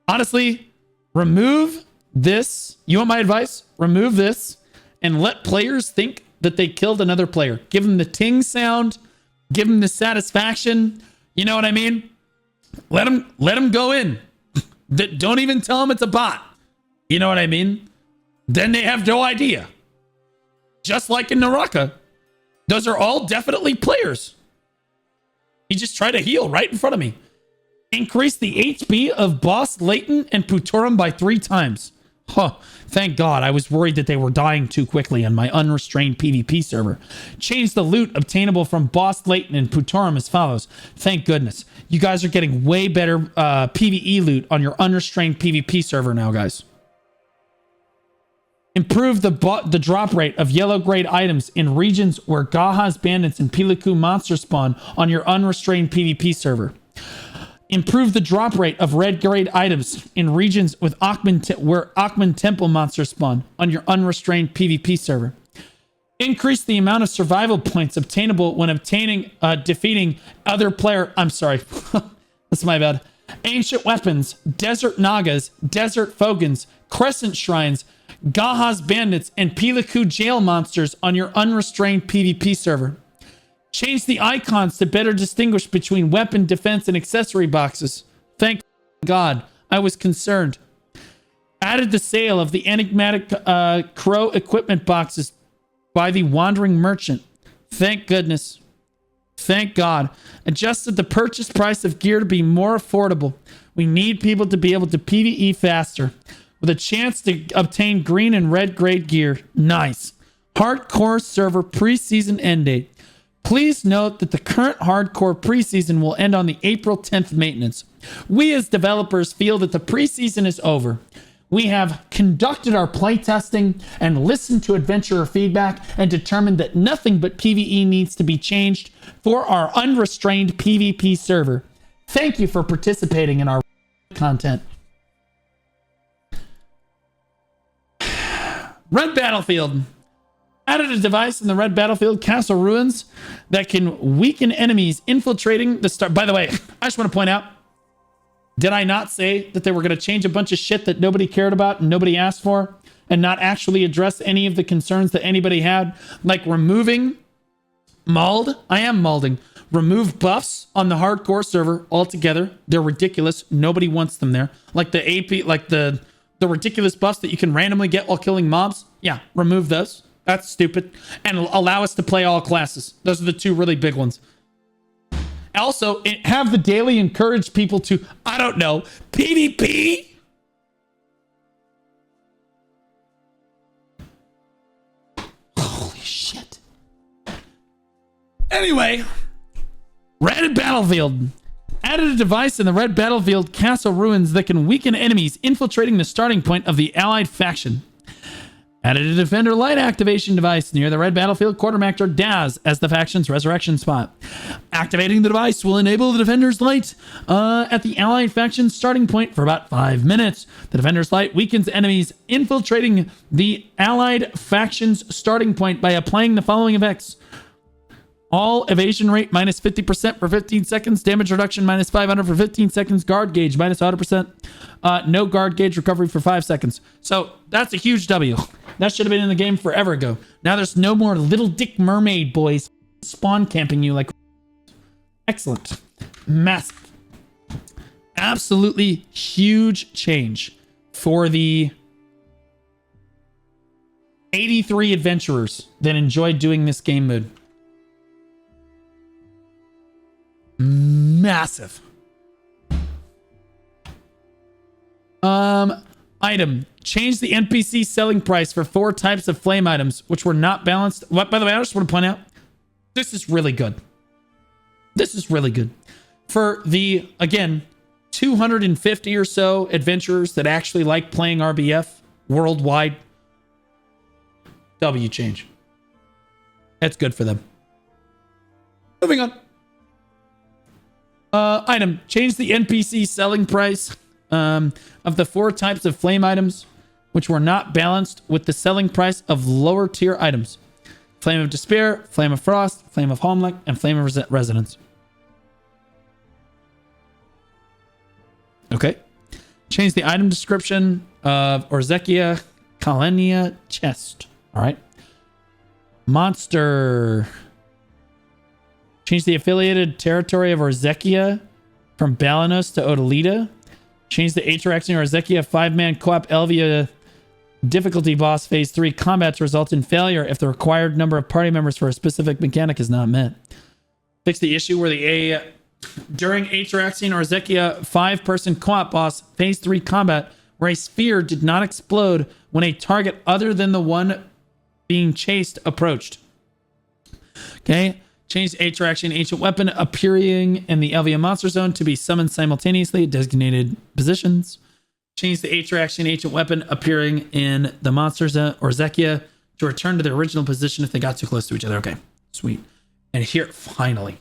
Honestly, remove this. You want my advice? Remove this and let players think that they killed another player. Give them the ting sound. Give them the satisfaction. You know what I mean? Let them go in. Don't even tell them it's a bot. You know what I mean? Then they have no idea. Just like in Naraka. Those are all definitely players. He just tried to heal right in front of me. Increase the HP of Boss, Leighton, and Putorum by 3 times. Huh. Thank God. I was worried that they were dying too quickly on my unrestrained PvP server. Change the loot obtainable from Boss, Leighton, and Putorum as follows. Thank goodness. You guys are getting way better PvE loot on your unrestrained PvP server now, guys. Improve the drop rate of yellow grade items in regions where Gaha's bandits and Piliku monster spawn on your unrestrained PvP server. Improve the drop rate of red grade items in regions with where Akhman Temple monsters spawn on your unrestrained PvP server. Increase the amount of survival points obtainable when defeating other player. I'm sorry. That's my bad. Ancient weapons, desert nagas, desert fogans, crescent shrines, Gaha's bandits, and Piliku jail monsters on your unrestrained PvP server. Change the icons to better distinguish between weapon, defense, and accessory boxes. Thank God. I was concerned. Added the sale of the enigmatic crow equipment boxes by the wandering merchant. Thank goodness. Thank God. Adjusted the purchase price of gear to be more affordable. We need people to be able to PvE faster with a chance to obtain green and red grade gear. Nice. Hardcore server preseason end date. Please note that the current hardcore preseason will end on the April 10th maintenance. We as developers feel that the preseason is over. We have conducted our playtesting and listened to adventurer feedback and determined that nothing but PvE needs to be changed for our unrestrained PvP server. Thank you for participating in our content. Red Battlefield. Added a device in the Red Battlefield Castle Ruins that can weaken enemies infiltrating the start. By the way, I just want to point out, did I not say that they were going to change a bunch of shit that nobody cared about and nobody asked for and not actually address any of the concerns that anybody had? Like removing mauled. I am maulding. Remove buffs on the hardcore server altogether. They're ridiculous. Nobody wants them there. Like the AP, like the ridiculous buffs that you can randomly get while killing mobs. Yeah, remove those. That's stupid. And allow us to play all classes. Those are the 2 really big ones. Also, have the daily encourage people to, I don't know, PvP? Holy shit. Anyway, Red Battlefield. Added a device in the Red Battlefield Castle Ruins that can weaken enemies infiltrating the starting point of the Allied faction. Added a Defender Light activation device near the Red Battlefield Quartermaster Daz as the faction's resurrection spot. Activating the device will enable the Defender's Light at the Allied faction's starting point for about 5 minutes. The Defender's Light weakens enemies infiltrating the Allied faction's starting point by applying the following effects. All evasion rate minus 50% for 15 seconds. Damage reduction minus 500 for 15 seconds. Guard gauge minus 100%. No guard gauge recovery for 5 seconds. So that's a huge W. That should have been in the game forever ago. Now there's no more little dick mermaid boys spawn camping you like. Excellent. Massive. Absolutely huge change for the 83 adventurers that enjoyed doing this game mode. massive. Item. Change the NPC selling price for 4 types of flame items, which were not balanced. What, by the way, I just want to point out, this is really good. This is really good. For the, again, 250 or so adventurers that actually like playing RBF worldwide, W change. That's good for them. Moving on. Item. Change the NPC selling price of the 4 types of flame items, which were not balanced with the selling price of lower tier items. Flame of Despair, Flame of Frost, Flame of Homelike, and Flame of Resonance. Okay. Change the item description of Orzekia Kalenia Chest. All right. Monster. Change the affiliated territory of Orzekia from Balanos to Odalita. Change the Ataraxia Orzekia 5-man co-op Elvia difficulty boss phase 3 combat to result in failure if the required number of party members for a specific mechanic is not met. Fix the issue where during Ataraxia Orzekia 5-person co-op boss phase 3 combat where a sphere did not explode when a target other than the one being chased approached. Okay. Change the Ataraxia Ancient Weapon appearing in the Elvia Monster Zone to be summoned simultaneously at designated positions. Change the Ataraxia Ancient Weapon appearing in the Monster Zone or Zekia to return to their original position if they got too close to each other. Okay, sweet. And here, finally,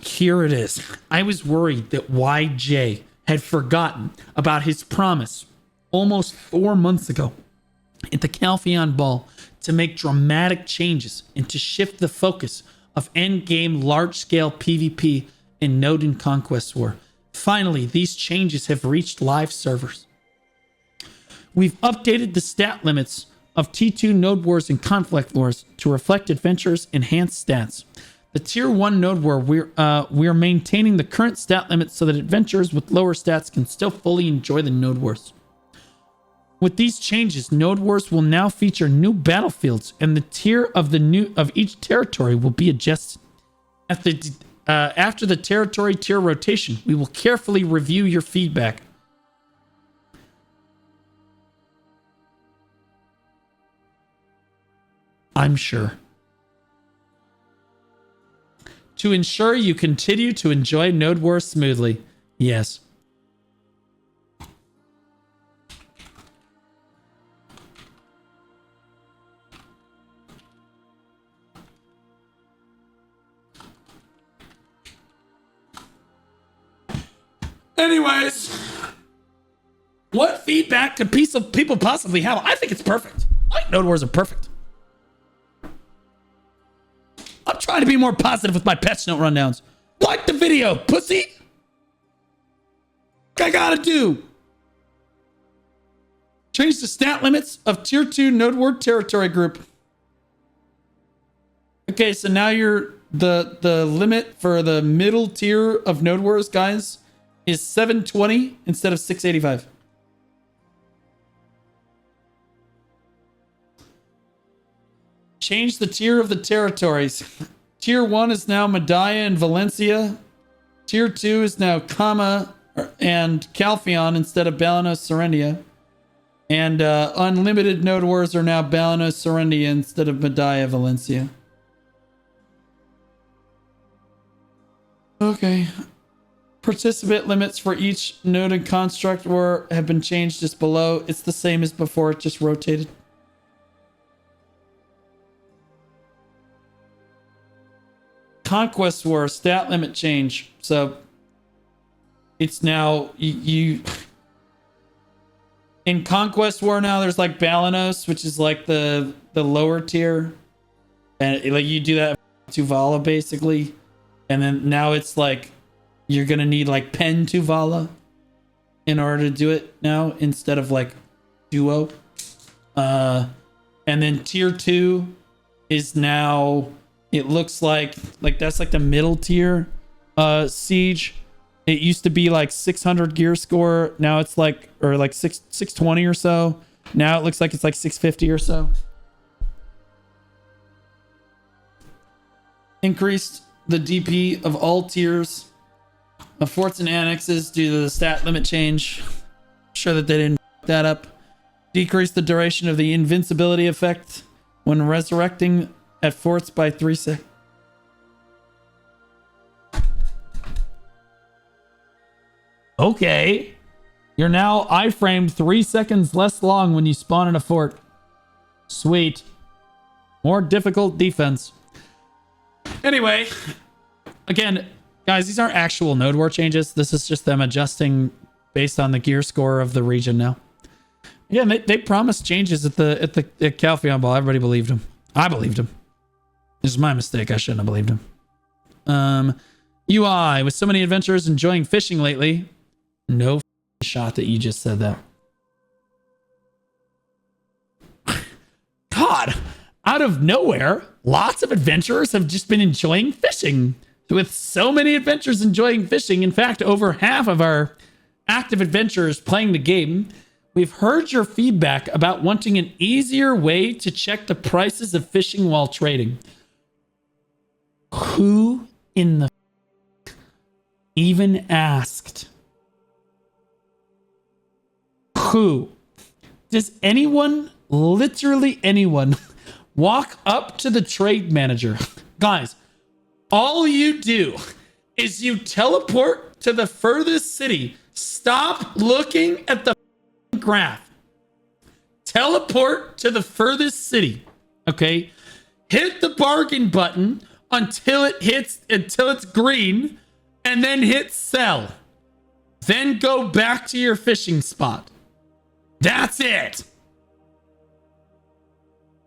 here it is. I was worried that YJ had forgotten about his promise almost 4 months ago at the Calpheon Ball to make dramatic changes and to shift the focus of endgame large-scale PvP in Node and Conquest War. Finally, these changes have reached live servers. We've updated the stat limits of T2 Node Wars and Conflict Wars to reflect adventurers' enhanced stats. The Tier 1 Node War, we're maintaining the current stat limits so that adventurers with lower stats can still fully enjoy the Node Wars. With these changes, Node Wars will now feature new battlefields, and the tier of each territory will be adjusted. After the territory tier rotation, we will carefully review your feedback. I'm sure. To ensure you continue to enjoy Node Wars smoothly. Yes. Anyways, what feedback could people possibly have? I think it's perfect. I think Node Wars are perfect. I'm trying to be more positive with my patch note rundowns. Like the video, pussy. What I gotta do. Change the stat limits of Tier 2 Node War territory group. Okay, so now the limit for the middle tier of Node Wars, guys, is 720 instead of 685. Change the tier of the territories. Tier 1 is now Medaya and Valencia. Tier 2 is now Kama and Calpheon instead of Balanos Serendia. And unlimited Node Wars are now Balanos Serendia instead of Medaya Valencia. Okay. Participant limits for each node and construct war have been changed as below. It's the same as before, it just rotated. Conquest War stat limit change. So it's now you in Conquest War now there's like Balanos, which is like the lower tier. And like you do that Tuvala basically. And then now it's like you're going to need like Pen Tuvala in order to do it now instead of like Duo. And then Tier 2 is now, it looks like that's like the middle tier siege. It used to be like 600 gear score. Now it's like, or like 620 or so. Now it looks like it's like 650 or so. Increased the DP of all tiers of forts and annexes due to the stat limit change. Sure that they didn't f that up. Decrease the duration of the invincibility effect when resurrecting at forts by 3 seconds. Okay. You're now iframed 3 seconds less long when you spawn in a fort. Sweet. More difficult defense. Anyway, again, guys, these aren't actual node war changes. This is just them adjusting based on the gear score of the region now. Yeah, they promised changes at Calpheon Ball. Everybody believed him. I believed him. This is my mistake. I shouldn't have believed him. UI, with so many adventurers enjoying fishing lately. No shot that you just said that. God, out of nowhere, lots of adventurers have just been enjoying fishing. With so many adventurers enjoying fishing, in fact, over half of our active adventurers playing the game, we've heard your feedback about wanting an easier way to check the prices of fishing while trading. Who in the even asked? Who? Does anyone, literally anyone, walk up to the trade manager? Guys, all you do is you teleport to the furthest city. Stop looking at the graph. Teleport to the furthest city. Okay? Hit the bargain button until it's green, and then hit sell. Then go back to your fishing spot. That's it.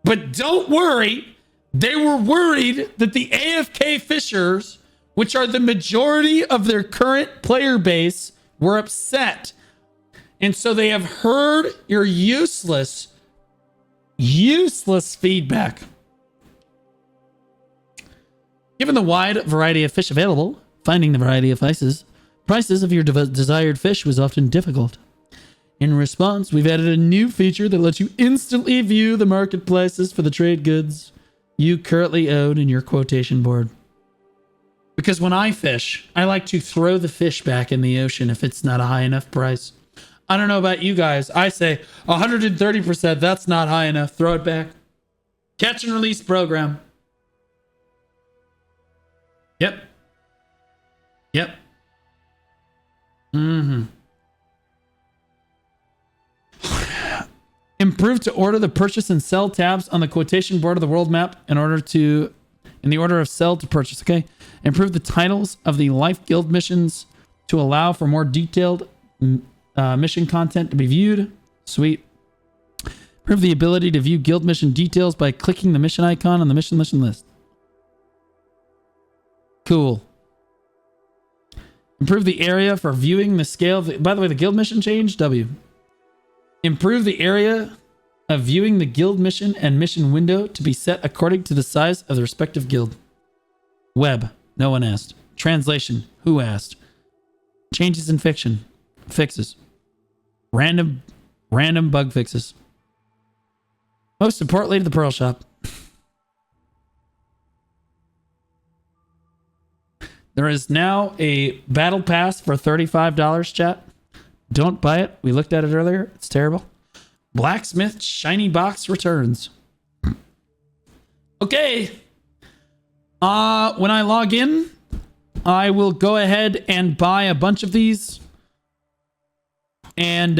But don't worry. They were worried that the AFK fishers, which are the majority of their current player base, were upset. And so they have heard your useless feedback. Given the wide variety of fish available, finding the variety of prices of your desired fish was often difficult. In response, we've added a new feature that lets you instantly view the marketplaces for the trade goods you currently own in your quotation board. Because when I fish, I like to throw the fish back in the ocean if it's not a high enough price. I don't know about you guys. I say 130%, that's not high enough. Throw it back. Catch and release program. Yep. Improve to order the purchase and sell tabs on the quotation board of the world map in the order of sell to purchase. Okay. Improve the titles of the life guild missions to allow for more detailed mission content to be viewed. Sweet. Improve the ability to view guild mission details by clicking the mission icon on the mission list. Cool. Improve the area for viewing the scale. By the way, the guild mission changed. W. Improve the area of viewing the guild mission and mission window to be set according to the size of the respective guild. Web. No one asked. Translation. Who asked? Changes in fiction. Fixes. Random bug fixes. Most importantly, to the Pearl Shop. There is now a battle pass for $35, chat. Don't buy it. We looked at it earlier. It's terrible. Blacksmith shiny box returns. Okay. When I log in, I will go ahead and buy a bunch of these and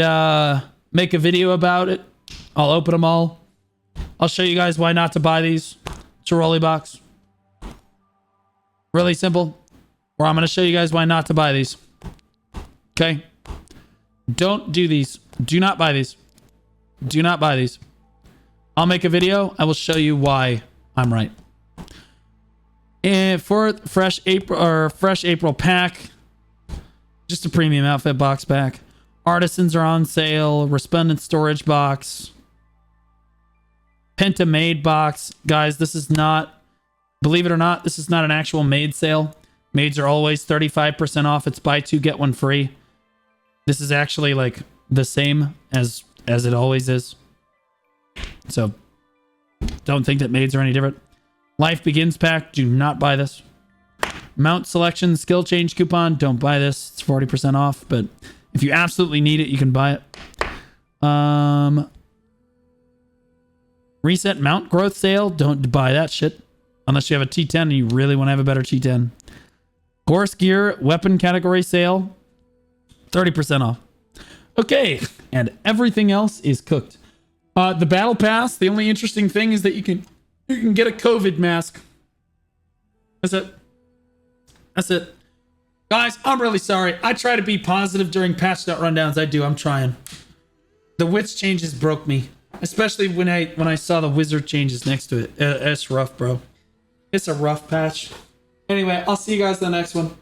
make a video about it. I'll open them all. I'll show you guys why not to buy these. It's a rolly box. Really simple. Or I'm going to show you guys why not to buy these. Okay. Don't do these. Do not buy these. Do not buy these. I'll make a video. I will show you why I'm right. And for fresh April pack, just a premium outfit box pack. Artisans are on sale. Resplendent storage box. Penta made box. Guys, this is not, believe it or not, this is not an actual maid sale. Maids are always 35% off. It's buy two, get one free. This is actually like the same as it always is. So don't think that maids are any different. Life Begins pack. Do not buy this. Mount selection skill change coupon. Don't buy this. It's 40% off. But if you absolutely need it, you can buy it. Reset mount growth sale. Don't buy that shit unless you have a T10 and you really want to have a better T10. Horse gear weapon category sale. 30% off. Okay, and everything else is cooked. The battle pass. The only interesting thing is that you can get a COVID mask. That's it. That's it. Guys, I'm really sorry. I try to be positive during patch note rundowns. I do. I'm trying. The witch changes broke me, especially when I saw the wizard changes next to it. It's rough, bro. It's a rough patch. Anyway, I'll see you guys in the next one.